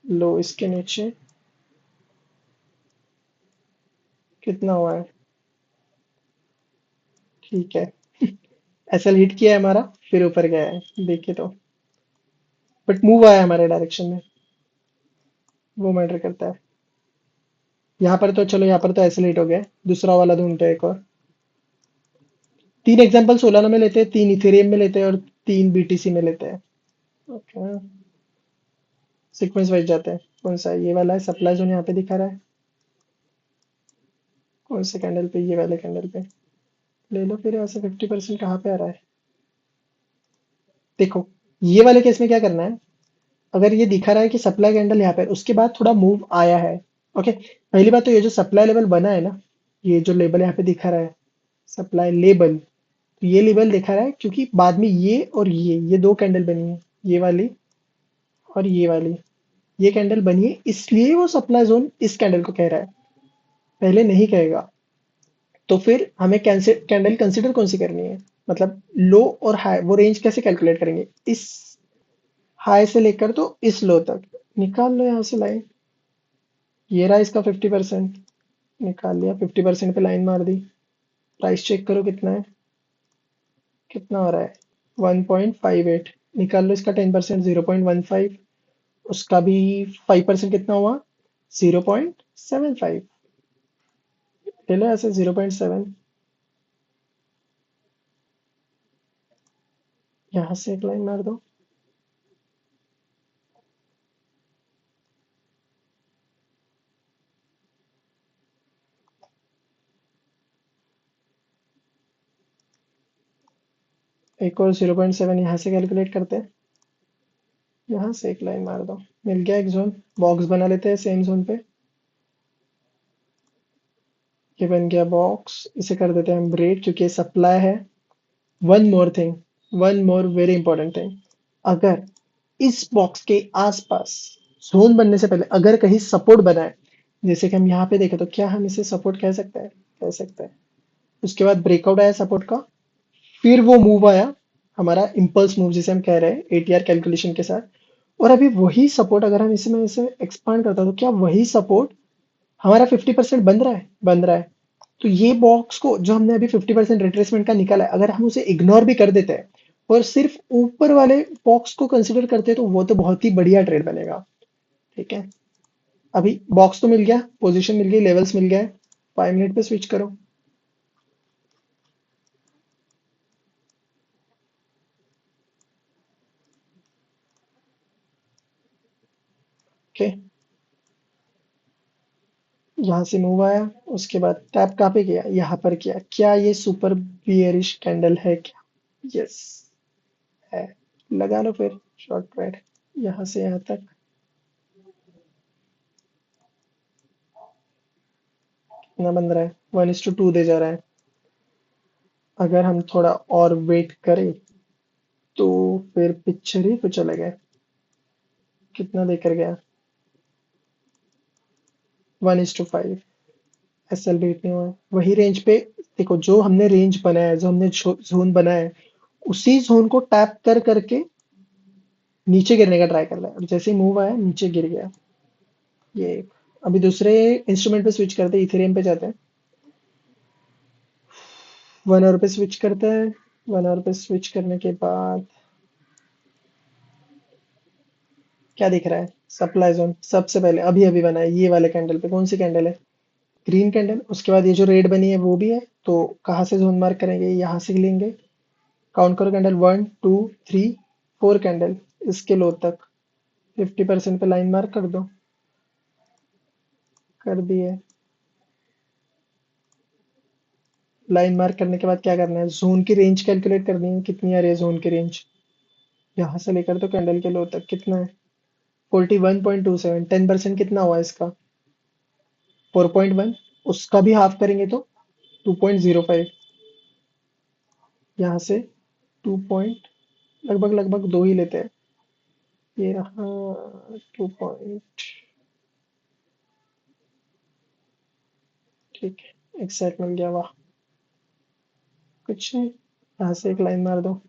लो इसके नीचे कितना हुआ है, ठीक है। एसएल हिट किया है हमारा, फिर ऊपर गया है, देखिए तो। बट मूव आया हमारे डायरेक्शन में, वो मैटर करता है। यहाँ पर तो चलो, यहाँ पर तो एसएल हिट हो गया है। दूसरा वाला ढूंढते हैं एक और। 3 एग्जांपल सोलाना में लेते हैं, 3 इथेरियम में लेते हैं, और 3 बीटीसी में लेते हैं। ओके, सीक्वेंस वाइज जाते हैं। कौन सा है, ये वाला है सप्लाई जोन, यहाँ पे दिखा रहा है। कौन से कैंडल पे, ये वाले कैंडल पे। ले लो फिर यहाँ से। 50% कहाँ पे आ रहा है, देखो। ये वाले केस में क्या करना है, अगर ये दिखा रहा है कि सप्लाई कैंडल यहाँ पे है, उसके बाद थोड़ा मूव आया है। ओके, पहली बात तो ये जो सप्लाई लेवल बना है ना, ये जो लेबल यहाँ पे दिखा रहा है, सप्लाई लेबल, तो ये लेबल दिखा रहा है क्योंकि बाद में ये और ये 2 कैंडल बनी है, ये वाली और ये वाली। ये कैंडल बनी है, इसलिए वो सप्लाई जोन इस कैंडल को कह रहा है, पहले नहीं कहेगा। तो फिर हमें कैंडल कंसिडर कौन सी करनी है, मतलब लो और हाई, वो रेंज कैसे कैलकुलेट करेंगे। इस हाई से लेकर तो इस लो तक निकाल लो यहाँ से लाइन। ये रहा इसका 50%, निकाल लिया। 50% पे लाइन मार दी। प्राइस चेक करो कितना है, कितना हो रहा है, 1.58। निकाल लो इसका 10%, 0.15। उसका भी 5% कितना हुआ? 0.75। ले लो ऐसे 0.7। यहाँ से एक लाइन मार दो। एक और 0.7 यहाँ से कैलकुलेट करते हैं। यहाँ से एक लाइन मार दो। मिल गया एक जोन। बॉक्स बना लेते हैं सेम जोन पे। ये बन गया बॉक्स। इसे कर देते हैं हम ब्रेक क्योंकि ये सप्लाई है। One more thing, one more very important thing. अगर इस बॉक्स के आसपास जोन बनने से पहले अगर कहीं सपोर्ट बना है, जैसे कि हम यहाँ पे देखें, तो क्या हम इसे सपोर्ट कह सकते हैं? कह सकते हैं। उसके बाद ब्रेकआउट आया सपोर्ट का, फिर वो मूव आया, हमारा इम्पल्स मूव जिसे हम कह रहे हैं एटीआर कैलकुलेशन के साथ। और अभी वही सपोर्ट अगर हम इसमें इसे एक्सपांड करता हूं, तो क्या वही सपोर्ट हमारा 50% बन रहा है? बन रहा है। तो ये बॉक्स को जो हमने अभी 50% रिट्रेसमेंट का निकाला है, अगर हम उसे इग्नोर भी कर देते हैं और सिर्फ ऊपर वाले बॉक्स को कंसिडर करते हैं, तो वो तो बहुत ही बढ़िया ट्रेड बनेगा। ठीक है। अभी बॉक्स तो मिल गया, पोजीशन मिल गई, लेवल्स मिल गए। 5 मिनट पे स्विच करो। ओके। यहाँ से मूव आया, उसके बाद टैप कहाँ पे किया? यहाँ पर किया। क्या ये सुपर बियरिश कैंडल है क्या? यस है। लगा लो फिर शॉर्ट ट्रेड। यहाँ से यहाँ तक कितना बन रहा है? 1:2 दे जा रहा है। अगर हम थोड़ा और वेट करें तो फिर पिक्चर ही कुछ अलग है। कितना देकर गया? 1:5। एसएल बीट नहीं हुआ है। वही रेंज पे देखो, जो हमने रेंज बनाया है, जो हमने जोन बनाया है, उसी जोन को टैप कर करके नीचे गिरने का ट्राई कर रहा है। और जैसे ही मूव आया नीचे गिर गया। ये एक। अभी दूसरे इंस्ट्रूमेंट पे स्विच करते हैं, इथेरियम पे जाते हैं। 1 आवर पे स्विच करते हैं। 1 आवर पे स्विच करने के बाद क्या दिख रहा है? सप्लाई जोन सबसे पहले अभी अभी बना है ये वाले कैंडल पे। कौन सी कैंडल है? Green candle. उसके बाद ये जो रेड बनी है वो भी है। तो कहाँ से जोन मार्क करेंगे? यहाँ से लेंगे। काउंट करो कैंडल, 1 2 3 4 कैंडल इसके लो तक। 50% पे लाइन मार्क कर दो। कर दिए। लाइन मार्क करने के बाद क्या करना है? जोन की रेंज कैलकुलेट करनी है। कितनी आ रही है जोन की रेंज? यहाँ से लेकर तो कैंडल के लो तक कितना है? 41.27। 10% कितना हुआ इसका? 4.1। उसका भी हाफ करेंगे तो 2.05। यहाँ से 2 पॉइंट, लगभग लगभग दो ही लेते हैं। ये रहा 2 पॉइंट। ठीक है, एक सेट मिल गया। वाह। कुछ नहीं। यहाँ से एक लाइन मार दो।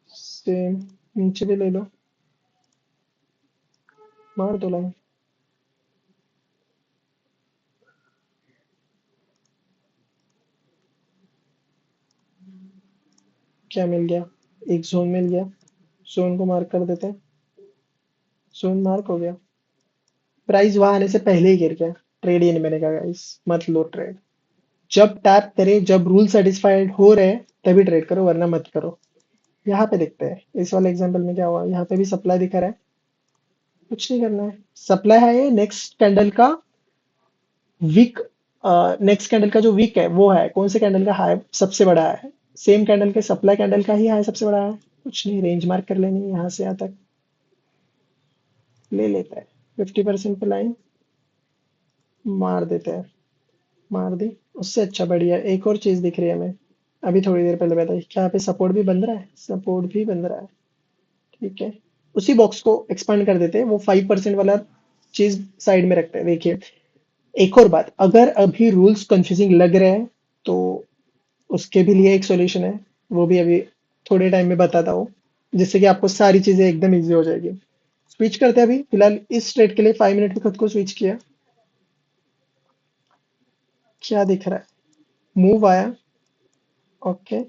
सेम। नीचे भी ले लो। मार दो लाइन। क्या मिल गया? एक जोन मिल गया। जोन को मार्क कर देते हैं। जोन मार्क हो गया। प्राइस वहां आने से पहले ही गिर गया। ट्रेड ये नहीं बनेगा गाइस। मत लो ट्रेड। जब टैप करे, जब रूल सेटिस्फाइड हो रहे तभी ट्रेड करो, वरना मत करो। यहाँ पे देखते हैं इस वाले एग्जांपल में क्या हुआ। यहाँ पे भी सप्लाई दिखा रहा है। कुछ नहीं करना है। सप्लाई है ये नेक्स्ट कैंडल का वीक। नेक्स्ट कैंडल का जो वीक है वो है कौन से कैंडल का हाई सबसे बड़ा है? सेम कैंडल के सप्लाई कैंडल का ही हाई सबसे बड़ा है। कुछ नहीं, रेंज मार्क कर लेनी है। यहाँ से यहाँ तक ले लेता है। 50% पे लाइन मार देते हैं। मार दी। उससे अच्छा बढ़िया एक और चीज दिख रही है हमें। अभी थोड़ी देर पहले बताई, क्या यहाँ पे सपोर्ट भी बन रहा है? सपोर्ट भी बन रहा है। ठीक है। उसी बॉक्स को एक्सपांड कर देते हैं। वो 5% वाला चीज साइड में रखते हैं। देखिए, एक और बात, अगर अभी रूल्स कंफ्यूजिंग लग रहे हैं तो उसके भी लिए एक सॉल्यूशन है। वो भी अभी थोड़े टाइम में बताता हूँ, जिससे कि आपको सारी चीजें एकदम इजी हो जाएगी। स्विच करते हैं। अभी फिलहाल इस ट्रेड के लिए 5 मिनट पे खुद को स्विच किया। क्या दिख रहा है? मूव आया। ओके।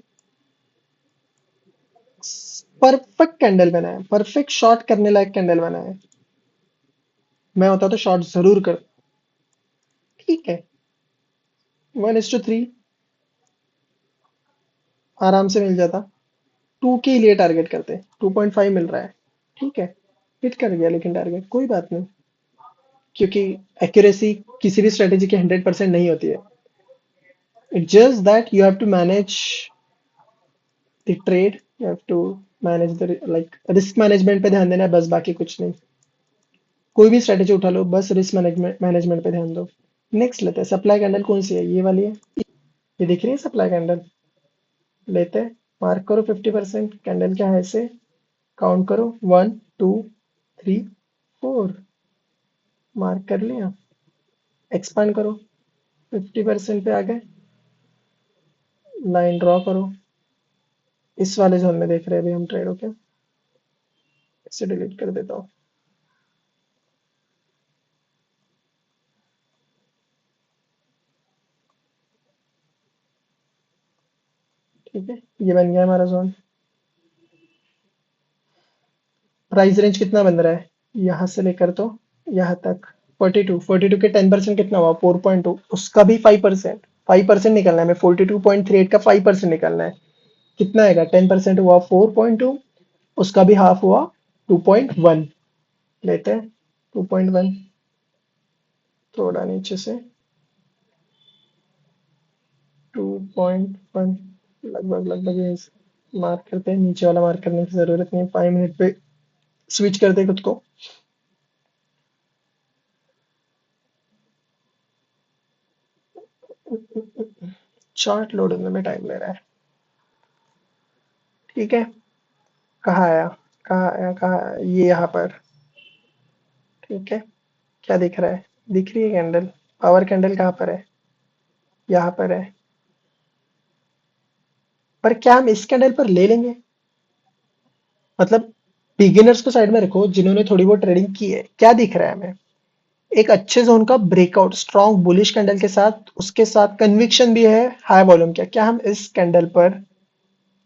परफेक्ट कैंडल बनाया, परफेक्ट शॉर्ट करने लायक कैंडल बनाया। मैं होता तो शॉर्ट जरूर कर। ठीक है, 1:3 आराम से मिल जाता। 2 के लिए टारगेट करते, 2.5 मिल रहा है। ठीक है, हिट कर गया लेकिन टारगेट कोई बात नहीं, क्योंकि एक्यूरेसी किसी भी स्ट्रेटेजी की 100% नहीं होती है। It's just that you have to manage the trade, you have to manage the like risk management पे ध्यान देना है बस, बाकी कुछ नहीं। कोई भी स्ट्रेटेजी उठा लो, बस रिस्क मैनेजमेंट मैनेजमेंट पे ध्यान दो। नेक्स्ट लेते हैं सप्लाई कैंडल, कौन सी है, ये वाली है। ये दिख रही है सप्लाई कैंडल, लेते हैं। मार्क करो 50%, कैंडल क्या है इसे, काउंट करो 1 2 3 4, मार्क कर लिया। एक्सपांड करो, 50% पे आ गए, लाइन ड्रॉ करो। इस वाले जोन में देख रहे हैं अभी हम ट्रेड, ओके। इसे डिलीट कर देता हूँ। ठीक है, ये बन गया हमारा जोन। प्राइस रेंज कितना बन रहा है, यहाँ से लेकर तो यहाँ तक 42, 42 के 10% कितना हुआ, 4.2, उसका भी 5%, 5% निकलना है। मैं 42.38 का 5% निकलना है। कितना आएगा, 10% हुआ 4.2, उसका भी हाफ हुआ 2.1। लेते हैं 2.1, थोड़ा नीचे से 2.1, लगभग लगभग ये मार्क करते हैं। नीचे वाला मार्क करने की जरूरत नहीं है, 5 मिनट पे स्विच करते हैं खुद को। चार्ट लोड होने में टाइम ले रहा है। ठीक है, कहाँ आया, कहाँ आया, कहाँ आया? ये यहाँ पर। ठीक है, क्या दिख रहा है, दिख रही है कैंडल, पावर कैंडल कहाँ पर है, यहाँ पर है। पर क्या हम इस कैंडल पर ले लेंगे, मतलब बिगिनर्स को साइड में रखो, जिन्होंने थोड़ी बहुत ट्रेडिंग की है, क्या दिख रहा है हमें, एक अच्छे जोन का ब्रेकआउट स्ट्रॉन्ग बुलिश कैंडल के साथ, उसके साथ कन्विक्शन भी है हाई वॉल्यूम। क्या हम इस कैंडल पर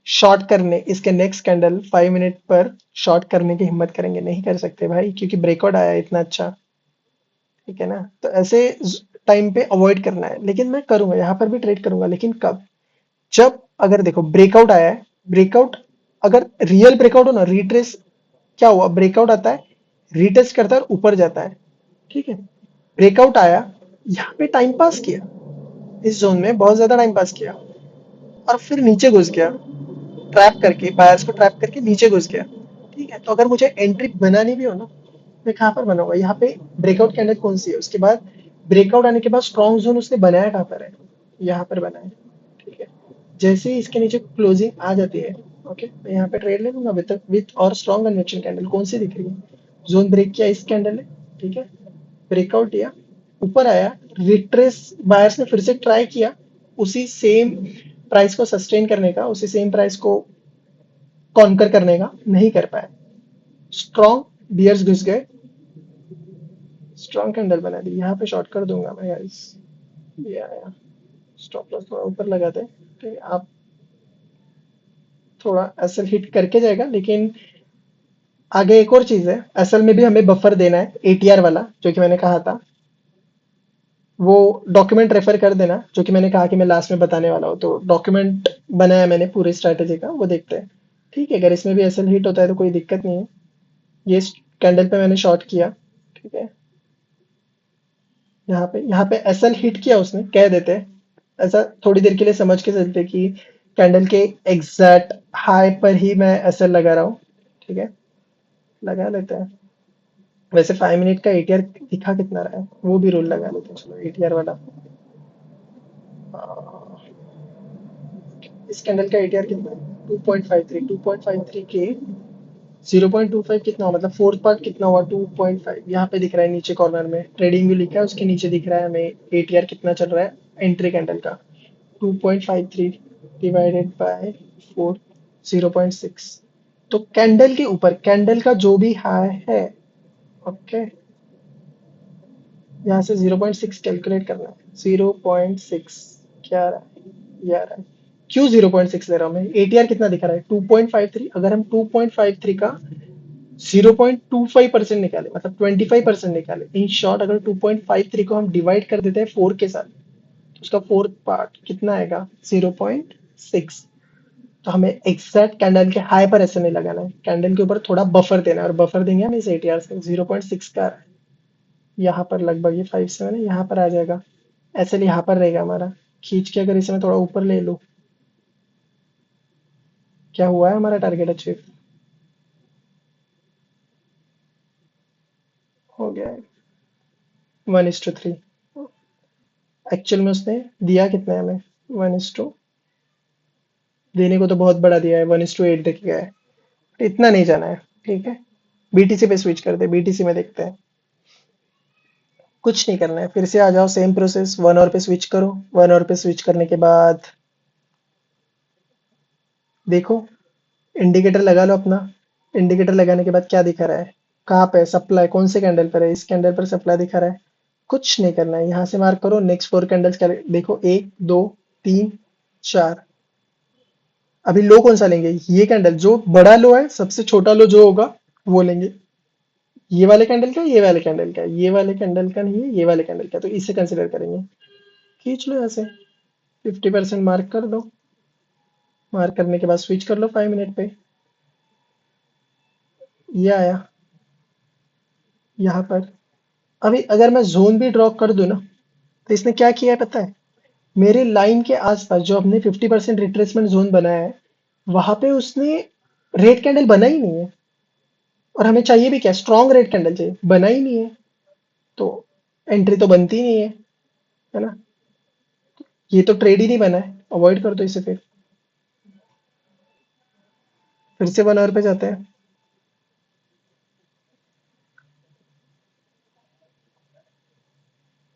शॉर्ट करने, इसके नेक्स्ट कैंडल 5 मिनट पर शॉर्ट करने की हिम्मत करेंगे, नहीं कर सकते भाई, क्योंकि ब्रेकआउट आया है इतना अच्छा। ठीक है ना, तो ऐसे टाइम पे अवॉइड करना है। लेकिन मैं करूंगा, यहाँ पर भी ट्रेड करूंगा, लेकिन कब, जब अगर देखो ब्रेकआउट आया है, ब्रेकआउट अगर रियल ब्रेकआउट हो ना, रिट्रेस, क्या हुआ, ब्रेकआउट आता है, रिटेस्ट करता है और ऊपर जाता है। ठीक है, ब्रेकआउट आया, यहाँ पे टाइम पास किया, इस जोन में बहुत ज्यादा टाइम पास किया, और फिर नीचे घुस गया, ट्रैप करके, बायर्स को ट्रैप करके नीचे घुस गया। ठीक है, तो अगर मुझे एंट्री बनानी भी हो ना, मैं कहाँ पर बनाऊंगा, यहाँ पे ब्रेकआउट कैंडल कौन सी है, उसके बाद ब्रेकआउट आने के बाद स्ट्रॉन्ग जोन उसने बनाया कहाँ पर है, यहाँ पर बनाया। ठीक है, जैसे ही इसके नीचे क्लोजिंग आ जाती है, ओके, मैं यहाँ पे ट्रेड ले लूंगा विद विथ और स्ट्रॉन्ग कन्विक्शन कैंडल, कौन सी दिख रही है, जोन ब्रेक किया इस कैंडल ने। ठीक है, ब्रेकआउट दिया, ऊपर आया, रिट्रेस, बायर्स ने फिर से ट्राई किया उसी सेम प्राइस को सस्टेन करने का, उसी सेम प्राइस को कॉन्कर करने का, नहीं कर पाया। स्ट्रॉन्ग बियर्स घुस गए, स्ट्रॉन्ग कैंडल बना दी, यहाँ पे शॉर्ट कर दूंगा मैं गाइस। ये आया, स्टॉप लॉस थोड़ा ऊपर लगाते हैं। ठीक है, आप थोड़ा एसएल हिट करके जाएगा, लेकिन आगे एक और चीज है, एसएल में भी हमें बफर देना है, एटीआर वाला जो कि मैंने कहा था। वो डॉक्यूमेंट रेफर कर देना, जो कि मैंने कहा कि मैं लास्ट में बताने वाला हूँ, तो डॉक्यूमेंट बनाया मैंने पूरे स्ट्रैटेजी का, वो देखते हैं। ठीक है, अगर इसमें भी एसएल हिट होता है तो कोई दिक्कत नहीं है। ये कैंडल पे मैंने शॉर्ट किया। ठीक है, यहाँ पे एसएल हिट किया उसने, कह देते हैं ऐसा, थोड़ी देर के लिए समझ के चलते कि कैंडल के एग्जैक्ट हाई पर ही मैं एसएल लगा रहा हूँ। ठीक है, लगा लेते हैं। वैसे 5 मिनट का एटीआर दिखा कितना रहा है, वो भी रूल लगा लेते हैं, चलो एटीआर वाला। इस कैंडल का एटीआर कितना है, 2.53, 2.53 के 0.25 कितना हुआ, मतलब फोर्थ पार्ट कितना हुआ, 2.5 यहाँ पे दिख रहा है नीचे कॉर्नर में, ट्रेडिंग व्यू लिखा है, उसके नीचे दिख रहा है हमें एटीआर कितना चल रहा है एंट्री कैंडल का, 2.53 डिवाइडेड बाय 4, 0.6। तो कैंडल के ऊपर कैंडल का जो भी हाई है, ओके, यहाँ से 0.6 कैलकुलेट करना है, 0.6 क्या आ रहा है, ये आ रहा है। क्यों 0.6 ले रहा हूँ मैं? एटीआर कितना दिखा रहा है? 2.53। अगर हम 2.53 का 0.25% निकाले, मतलब 25% निकाले, इन शॉर्ट अगर 2.53 को हम डिवाइड कर देते हैं 4 के साथ, तो उसका फोर्थ पार्ट कितना आएगा? 0.6। तो हमें एग्जैक्ट कैंडल के हाई पर ऐसे नहीं लगाना है, कैंडल के ऊपर थोड़ा बफर देना है, और बफर देंगे हम इस एटीआर से 0.6 का। यहाँ पर लगभग ये 5.7 है, यहाँ पर आ जाएगा, ऐसे यहाँ पर रहेगा हमारा। खींच के अगर इसे मैं थोड़ा ऊपर ले लूँ, क्या हुआ है? हमारा टारगेट अचीव हो गया है। 1:3। एक्चुअल में उसने दिया कितना है हमें? 1:, देने को तो बहुत बड़ा दिया है, 1:8 देके गया है। इतना नहीं जाना है, ठीक है। बीटीसी पे स्विच करते हैं, बीटीसी में देखते हैं। कुछ नहीं करना है, फिर से आ जाओ, सेम प्रोसेस, 1 आवर पे स्विच करो। 1 आवर पे स्विच करने के बाद देखो, इंडिकेटर लगा लो अपना। इंडिकेटर लगाने के बाद क्या दिखा रहा है? कहाँ पे सप्लाई? कौन से कैंडल पर है? इस कैंडल पर सप्लाई दिखा रहा है। कुछ नहीं करना है, यहाँ से मार्क करो, नेक्स्ट 4 कैंडल्स का देखो, 1, 2, 3, 4। अभी लो कौन सा लेंगे? ये कैंडल जो बड़ा लो है, सबसे छोटा लो जो होगा वो लेंगे। ये वाले कैंडल का, ये वाले कैंडल का, ये वाले कैंडल का नहीं है, ये वाले कैंडल का, तो इसे कंसिडर करेंगे। खींच लो ऐसे, 50% मार्क कर दो। मार्क करने के बाद स्विच कर लो 5 मिनट पे। ये आया यहाँ पर। अभी अगर मैं जोन भी ड्रॉ कर दूं ना, तो इसने क्या किया है पता है? मेरे लाइन के आसपास जो हमने 50% रिट्रेसमेंट जोन बनाया है, वहां पे उसने रेड कैंडल बना ही नहीं है। और हमें चाहिए भी क्या? स्ट्रॉन्ग रेड कैंडल चाहिए, बना ही नहीं है। तो एंट्री तो बनती ही नहीं है ना? ये तो ट्रेड ही नहीं बना है, अवॉइड कर दो इसे। फिर से 1 आवर पे जाते हैं।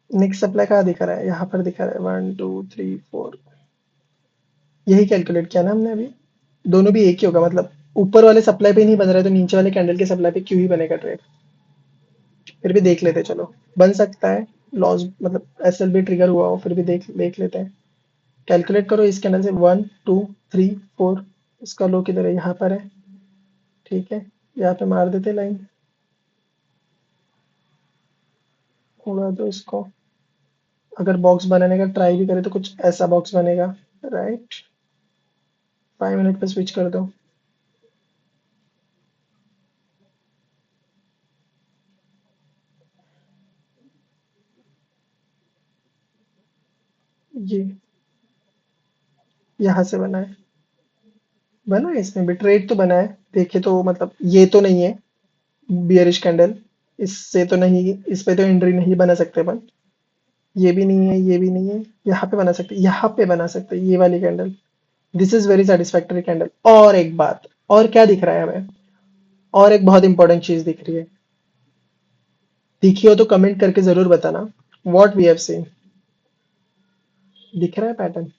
नेक्स्ट सप्लाई कहाँ दिखा रहा है? यहाँ पर दिखा रहा है, 1, 2, 3, 4। यही कैलकुलेट किया ना हमने अभी। दोनों भी एक ही होगा, मतलब ऊपर वाले सप्लाई पे नहीं बन रहा है, तो नीचे वाले कैंडल के सप्लाई पे क्यों ही बनेगा ट्रेड? फिर भी देख लेते हैं, चलो। बन सकता है लॉस, मतलब एसएल भी ट्रिगर हुआ हो, फिर भी देख देख लेते हैं। कैलकुलेट करो इस कैंडल से, 1, 2, 3, 4। इसका लो किधर है? यहाँ पर है, ठीक है। यहाँ पे मार देते लाइन, उड़ा दो इसको। अगर बॉक्स बनाने का ट्राई भी करे तो कुछ ऐसा बॉक्स बनेगा, राइट। 5 मिनट पे स्विच कर दो। ये यहाँ से बना है, बना है इसमें भी ट्रेड तो बना है। देखे तो मतलब ये तो नहीं है बियरिश कैंडल, इससे तो नहीं, इस पे तो एंट्री नहीं बना सकते अपन। ये भी नहीं है, ये भी नहीं है। यहाँ पे बना सकते, यहाँ पे बना सकते, ये वाली candle. This is very satisfactory candle. और एक बात, और क्या दिख रहा है हमें? और एक बहुत इंपॉर्टेंट चीज दिख रही है। दिखी हो तो कमेंट करके जरूर बताना। व्हाट वी हैव सीन, दिख रहा है पैटर्न?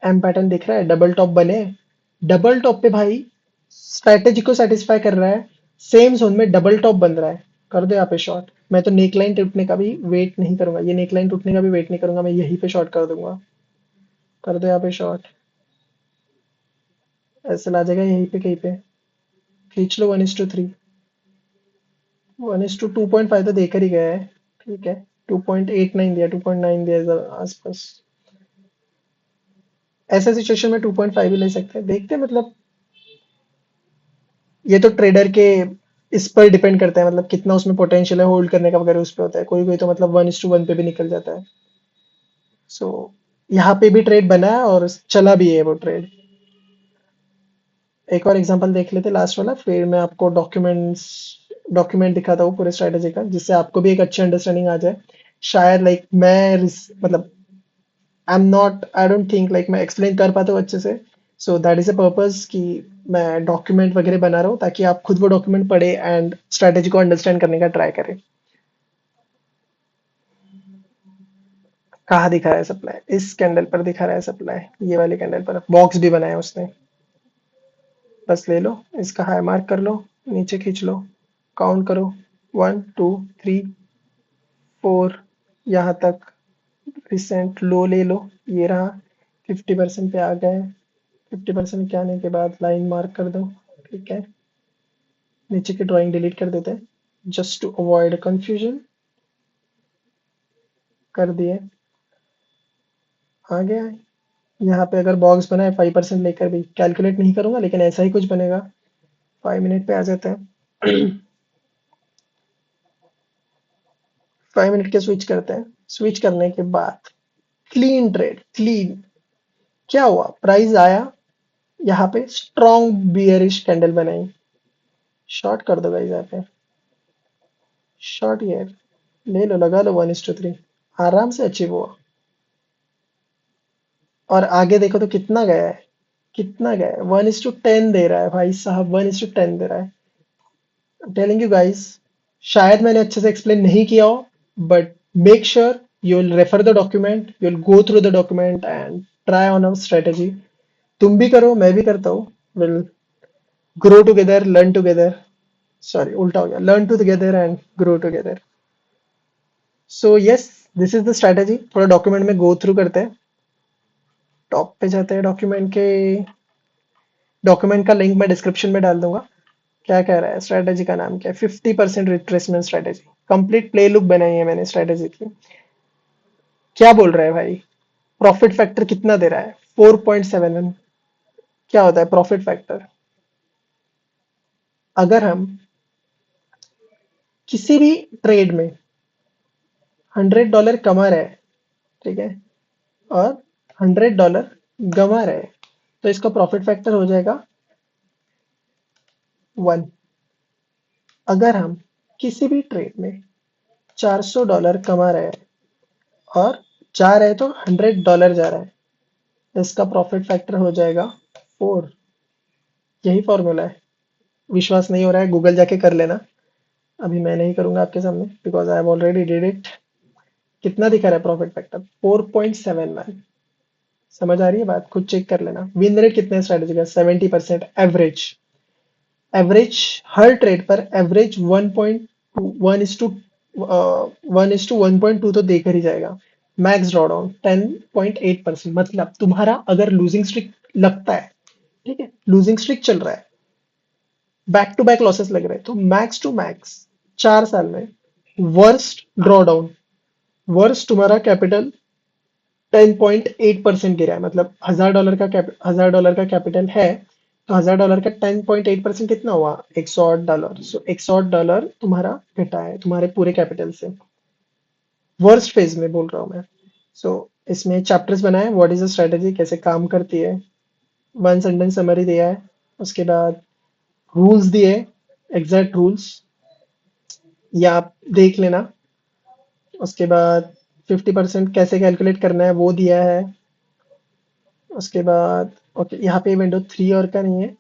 एम पैटर्न दिख रहा है, डबल टॉप बने। डबल टॉप पे भाई स्ट्रैटेजी को सेटिस्फाई कर रहा है। सेम जोन में डबल टॉप बन रहा है, कर दो यहाँ पे शॉर्ट। मैं तो नेक लाइन टूटने का भी वेट नहीं करूंगा, ये नेक लाइन टूटने का भी वेट नहीं करूंगा, मैं यहीं पे शॉर्ट कर दूंगा। कर दो यहाँ पे शॉर्ट, ऐसे ला जाएगा यहीं पे कहीं पे। खींच लो 1:3। 1:2.5 तो देकर ही गया है, ठीक है। 2.89 दिया, 2.9 दिया, आसपास। ऐसा सिचुएशन में 2.5 ही ले सकते हैं, देखते हैं मतलब। ये तो ट्रेडर के इस पर डिपेंड करता है, मतलब कितना उसमें पोटेंशियल है होल्ड करने का वगैरह, उस पर होता है। कोई कोई तो मतलब 1:1 पे भी निकल जाता है। सो यहाँ पे भी ट्रेड बना है और चला भी है वो ट्रेड। एक और एग्जांपल देख लेते लास्ट वाला, फिर मैं आपको डॉक्यूमेंट दिखाता हूँ पूरे स्ट्रेटेजी का, जिससे आपको भी एक अच्छी अंडरस्टैंडिंग आ जाए। शायद लाइक मतलब आई डोंट थिंक लाइक मैं एक्सप्लेन कर पाता हूँ अच्छे से। So that is a purpose कि मैं डॉक्यूमेंट वगैरह बना रहा हूँ, ताकि आप खुद वो डॉक्यूमेंट पढ़े एंड स्ट्रेटेजी को अंडरस्टैंड करने का ट्राई करें। कहाँ दिखा रहा है सप्लाई? इस कैंडल पर दिखा रहा है सप्लाई, ये वाले कैंडल पर बॉक्स भी बनाया उसने। बस ले लो, इसका हाई मार्क कर लो, नीचे खींच लो, काउंट करो, 1, 2, 3, 4, यहाँ तक। रिसेंट लो ले लो, ये रहा। 50% पे आ गए। 50% के आने के बाद लाइन मार्क कर दो। ठीक है, नीचे की ड्राइंग डिलीट कर देते हैं जस्ट टू अवॉइड कंफ्यूजन। कर दिए, आ गया है। यहाँ पे अगर बॉक्स बना है 5% लेकर भी कैलकुलेट नहीं करूंगा, लेकिन ऐसा ही कुछ बनेगा। 5 मिनट पे आ जाते हैं। 5 मिनट के स्विच करते हैं। स्विच करने के बाद क्लीन ट्रेड, क्लीन। क्या हुआ, प्राइस आया, यहाँ पे स्ट्रॉन्ग बियरिश कैंडल बनाई। शॉर्ट कर दो गाइस, यहाँ पे शॉर्ट ईयर ले लो, लगा लो 1:3, आराम से अचीव हुआ। और आगे देखो तो कितना गया है, कितना गया है, 1:10 दे रहा है भाई साहब, 1:10 दे रहा है। टेलिंग यू गाइस, शायद मैंने अच्छे से एक्सप्लेन नहीं किया हो, but make sure you will refer the document, you will go through the document and try on our strategy. तुम भी करो, मैं भी करता हूँ। Will grow together, learn together. Sorry, उल्टा हो गया, learn together and grow together. So yes, this is the strategy. थोड़ा डॉक्यूमेंट में गो थ्रू करते हैं। टॉप पे जाते हैं डॉक्यूमेंट के। डॉक्यूमेंट का लिंक मैं डिस्क्रिप्शन में डाल दूंगा। क्या कह रहा है, स्ट्रेटेजी का नाम क्या है, 50% retracement strategy. Complete play look बनाई है मैंने स्ट्रेटेजी की। क्या बोल रहा है भाई, प्रॉफिट फैक्टर कितना दे रहा है, 4.71। क्या होता है प्रॉफिट फैक्टर, अगर हम किसी भी ट्रेड में $100 कमा रहे हैं, ठीक है, और $100 गंवा रहे हैं, तो इसका प्रॉफिट फैक्टर हो जाएगा 1। अगर हम किसी भी ट्रेड में $400 कमा रहे हैं और जा रहे हैं तो $100 जा रहा है, तो इसका प्रॉफिट फैक्टर हो जाएगा 4। यही फॉर्मूला है। विश्वास नहीं हो रहा है, गूगल जाके कर लेना। अभी मैं नहीं करूंगा आपके सामने, because I have already did it. कितना दिखा रहा है प्रॉफिट फैक्टर, 4.71। समझ आ रही है बात, खुद चेक कर लेना। विन रेट कितने स्ट्रेटेजी का, 70% एवरेज। एवरेज हर ट्रेड पर एवरेज 1:1:1 तो देकर ही जाएगा। मैक्स ड्रॉडाउन 10.8%, मतलब तुम्हारा अगर लूजिंग स्ट्रिक लगता है, ठीक है, लूजिंग स्ट्रिक चल रहा है, बैक टू बैक लॉसेस लग रहे हैं, तो मैक्स टू मैक्स 4 साल में वर्स्ट ड्रॉडाउन, वर्स्ट तुम्हारा कैपिटल 10.8% गिरा है। मतलब $1,000 का कैपिटल है, तो $1,000 का 10.8% कितना हुआ, $108। सो $108 तुम्हारा घटा है तुम्हारे पूरे कैपिटल से। वर्स्ट फेज में बोल रहा हूँ मैं। सो इसमें चैप्टर्स बनाए, व्हाट इज द स्ट्रेटेजी, कैसे काम करती है, 1 सेंटेंस समरी दिया है। उसके बाद रूल्स दिए, एग्जैक्ट रूल्स, ये आप देख लेना। उसके बाद 50% कैसे कैलकुलेट करना है वो दिया है। उसके बाद ओके, यहाँ पे विंडो 3 और का नहीं है,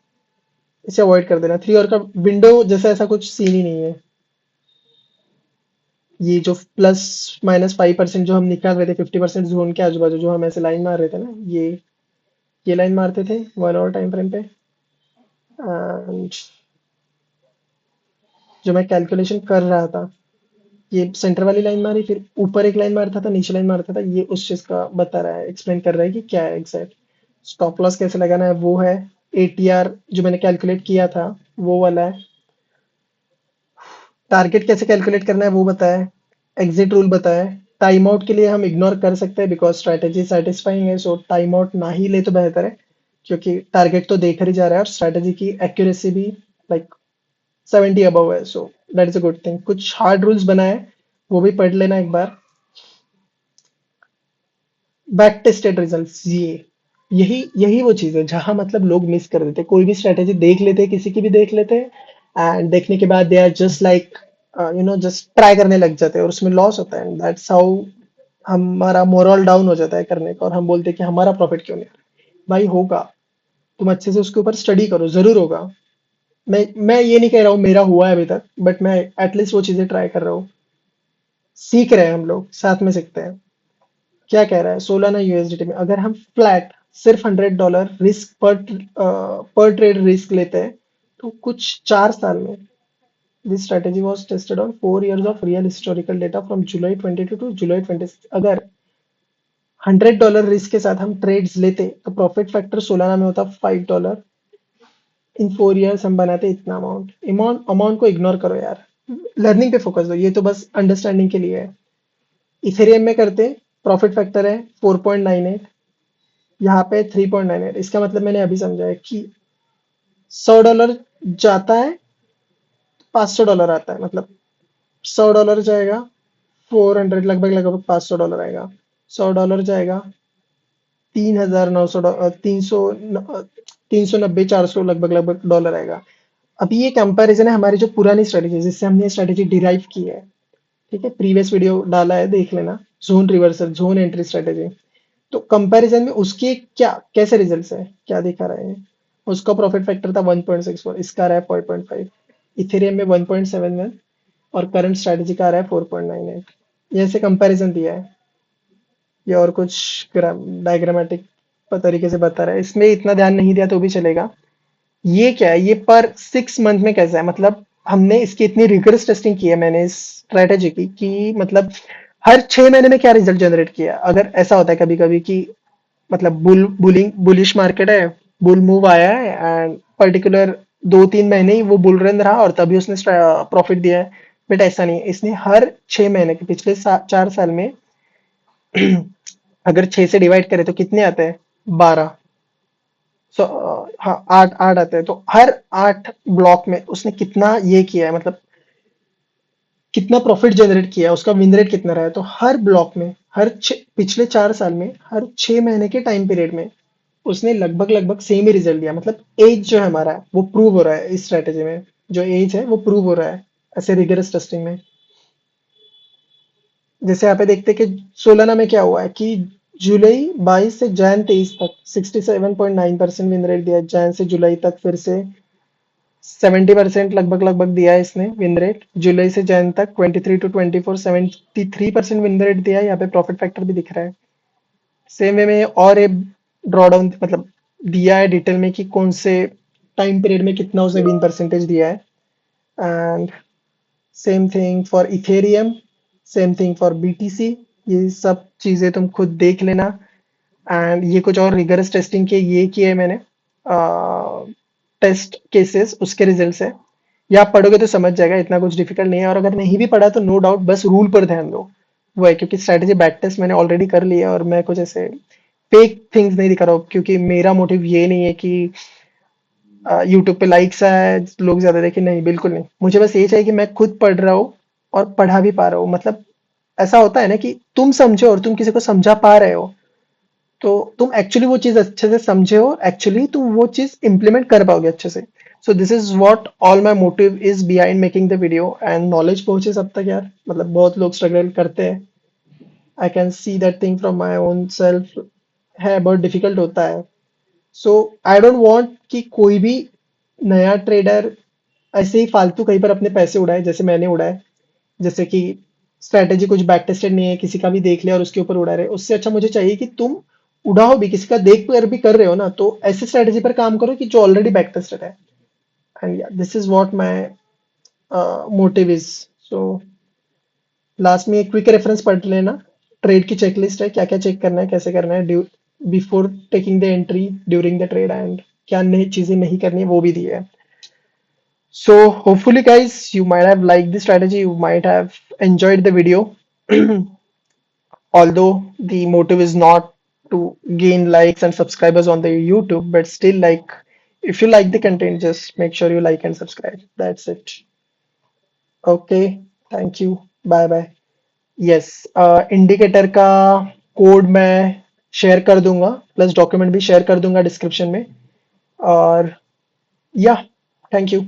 इसे अवॉइड कर देना। 3 और का विंडो जैसा ऐसा कुछ सीन ही नहीं है। ये जो +-5% जो हम निकाल रहे थे 50% जोन के आजू बाजू, जो हम ऐसे लाइन मार रहे थे ना, ये लाइन मारते थे 1 आवर टाइम फ्रेम पे। एंड जो मैं कैलकुलेशन कर रहा था, ये सेंटर वाली लाइन मारी, फिर ऊपर एक लाइन मारता था, नीचे लाइन मारता था, ये उस चीज का बता रहा है, एक्सप्लेन कर रहा है कि क्या है एग्जैक्ट। स्टॉप लॉस कैसे लगाना है वो है। एटीआर जो मैंने कैलकुलेट किया था वो वाला है। टारगेट कैसे कैलकुलेट करना है वो बताया है। एग्जिट रूल बताया है। टाइम आउट के लिए हम इग्नोर कर सकते हैं बिकॉज स्ट्रैटेजी सेटिस्फाइंग है, सो टाइम आउट ना ही ले तो बेहतर है, क्योंकि टारगेट तो देख ही जा रहा है और स्ट्रैटेजी की एक्यूरेसी भी लाइक 70 अबव है, so that is a good thing. कुछ हार्ड रूल्स बनाए, वो भी पढ़ लेना एक बार। बैक टेस्टेड रिजल्ट्स, ये यही यही वो चीज है जहां मतलब लोग मिस कर देते हैं। कोई भी स्ट्रेटेजी देख लेते हैं, किसी की भी देख लेते हैं, एंड देखने के बाद they are just like just try करने लग जाते हैं और उसमें लॉस होता है। दैट्स हाउ हमारा मोरल डाउन हो जाता है करने का, और हम बोलते हैं कि हमारा प्रॉफिट क्यों नहीं आ रहा। भाई होगा, तुम अच्छे से उसके ऊपर स्टडी करो, जरूर होगा। मैं ये नहीं कह रहा हूँ मेरा हुआ है अभी तक, बट मैं एटलीस्ट वो चीजें ट्राई कर रहा हूँ। सीख रहे हैं हम लोग, साथ में सीखते हैं। क्या कह रहा है, सोलाना यूएसडीटी में अगर हम फ्लैट सिर्फ $100 रिस्क पर ट्रेड रिस्क लेते हैं, तो कुछ 4 साल में this strategy was tested on 4 years of real historical data from July 22 to July 26। अगर $100 रिस्क के साथ हम ट्रेड्स लेते तो प्रॉफिट फैक्टर सोलाना में होता $5। इन 4 years हम बनाते इतना अमाउंट। अमाउंट अमाउंट को इग्नोर करो यार, लर्निंग पे फोकस दो, ये तो बस अंडरस्टैंडिंग के लिए है। इथेरियम में करते प्रॉफिट फैक्टर है 4.98, यहाँ पे 3.98। इसका मतलब मैंने अभी समझा है कि $100 जाता है, $500 आता है, मतलब $100 जाएगा, 400 लगभग लगभग $500 आएगा। $100 जाएगा, 3,900, 390 400 लगभग लगभग डॉलर आएगा। अभी ये कंपैरिजन है हमारी जो पुरानी स्ट्रेटेजी जिससे हमने स्ट्रेटेजी डिराइव की है। ठीक है, प्रीवियस वीडियो डाला है, देख लेना, zone reversal, zone entry strategy. तो कंपैरिजन में उसके क्या कैसे रिजल्ट्स है, क्या दिखा रहे हैं। उसका प्रॉफिट फैक्टर था 1.64, इसका आ रहा है 5.5। इथेरियम में 1.71 और करंट स्ट्रेटेजी का आ रहा है 4.98। ये ऐसे कंपैरिजन दिया है, ये और कुछ डायग्रामेटिक तरीके से बता रहा है, इसमें इतना ध्यान नहीं दिया तो भी चलेगा। ये क्या है, ये पर 6 मंथ में कैसा है, मतलब हमने इसकी इतनी रिगरस टेस्टिंग की है मैंने इस स्ट्रेटेजी की कि मतलब हर 6 महीने में क्या रिजल्ट जनरेट किया। अगर ऐसा होता है कभी कभी कि मतलब बुलिश मार्केट है, बुल मूव आया है एंड पर्टिकुलर 2-3 महीने ही वो बुल रन रहा और तभी उसने प्रॉफिट दिया है। बट ऐसा नहीं है, इसने हर 6 महीने के पिछले 4 साल में अगर 6 से डिवाइड करें तो कितने आते हैं, 12। सो हाँ, आठ आठ आते हैं, तो हर 8 ब्लॉक में उसने कितना ये किया है, मतलब कितना प्रॉफिट जनरेट किया है, उसका विन रेट कितना रहा है। तो हर ब्लॉक में पिछले 4 साल में हर 6 महीने के टाइम पीरियड में उसने लगभग लगभग सेम ही रिजल्ट दिया। मतलब एज जो है हमारा वो प्रूव हो रहा है इस स्ट्रेटेजी में, जो एज है वो प्रूव हो रहा है ऐसे रिगरस टेस्टिंग में। जैसे यहाँ पे देखते हैं कि सोलाना में क्या हुआ है कि जुलाई 22 से जैन 23 तक 67.9% विन रेट दिया है। जैन से जुलाई तक फिर से 70% लगभग लगभग दिया है इसने विन रेट। जुलाई से जैन तक 23 to 24 73% विन रेट दिया है। यहाँ पे प्रॉफिट फैक्टर भी दिख रहा है। सेम वे में और एक ड्रॉ डाउन मतलब दिया है डिटेल में कि कौन से टाइम पीरियड में कितना उसने विन परसेंटेज दिया है। And same thing for Ethereum, same thing for BTC. ये सब चीज़ें तुम खुद देख लेना। एंड ये कुछ और रिगरस टेस्टिंग के ये किए मैंने टेस्ट केसेस, उसके रिजल्ट्स है। ये आप पढ़ोगे तो समझ जाएगा, इतना कुछ डिफिकल्ट नहीं है। और अगर नहीं भी पढ़ा तो नो डाउट बस रूल पर ध्यान दो, वो है क्योंकि स्ट्रैटेजी बैक टेस्ट मैंने ऑलरेडी कर लिया है और मैं कुछ ऐसे फेक थिंग्स नहीं दिखा रहा हूँ, क्योंकि मेरा मोटिव ये नहीं है कि यूट्यूब पे लाइक्स आए, लोग ज्यादा देखें, नहीं बिल्कुल नहीं। मुझे बस ये चाहिए कि मैं खुद पढ़ रहा हूँ और पढ़ा भी पा रहा हूँ। मतलब ऐसा होता है ना कि तुम समझो और तुम किसी को समझा पा रहे हो, तो तुम एक्चुअली वो चीज अच्छे से समझे हो, एक्चुअली तुम वो चीज इंप्लीमेंट कर पाओगे अच्छे से। सो this is what all my motive is behind making the video. And knowledge पहुंचे सब तक यार, मतलब बहुत लोग स्ट्रगल करते हैं। I can see that thing from my own self, है बहुत डिफिकल्ट होता है। सो आई डोंट वांट कि कोई भी नया ट्रेडर ऐसे ही फालतू कहीं पर अपने पैसे उड़ाए जैसे मैंने उड़ाए। जैसे कि स्ट्रैटेजी कुछ बैक टेस्टेड नहीं है, किसी का भी देख लिया और उसके ऊपर उड़ा रहे। उससे अच्छा मुझे चाहिए कि तुम उड़ाओ भी, किसी का देख कर भी कर रहे हो ना, तो ऐसे स्ट्रैटेजी पर काम करो कि जो ऑलरेडी बैक टेस्टेड है। And this is what my motive is. So last में एक क्विक रेफरेंस पढ़ लेना। ट्रेड की चेकलिस्ट है, क्या क्या चेक करना है, कैसे करना है before taking the entry, during the trade, and क्या नई चीजें नहीं करनी है वो भी दी है। So hopefully guys, you might have liked the strategy, you might have enjoyed the video. Although the motive is not to gain likes and subscribers on the YouTube, but still like if you like the content, just make sure you like and subscribe. That's it. Okay, thank you. Bye bye. Yes, indicator का code मैं share कर दूंगा, plus document भी share कर दूंगा description में। और या, थैंक यू।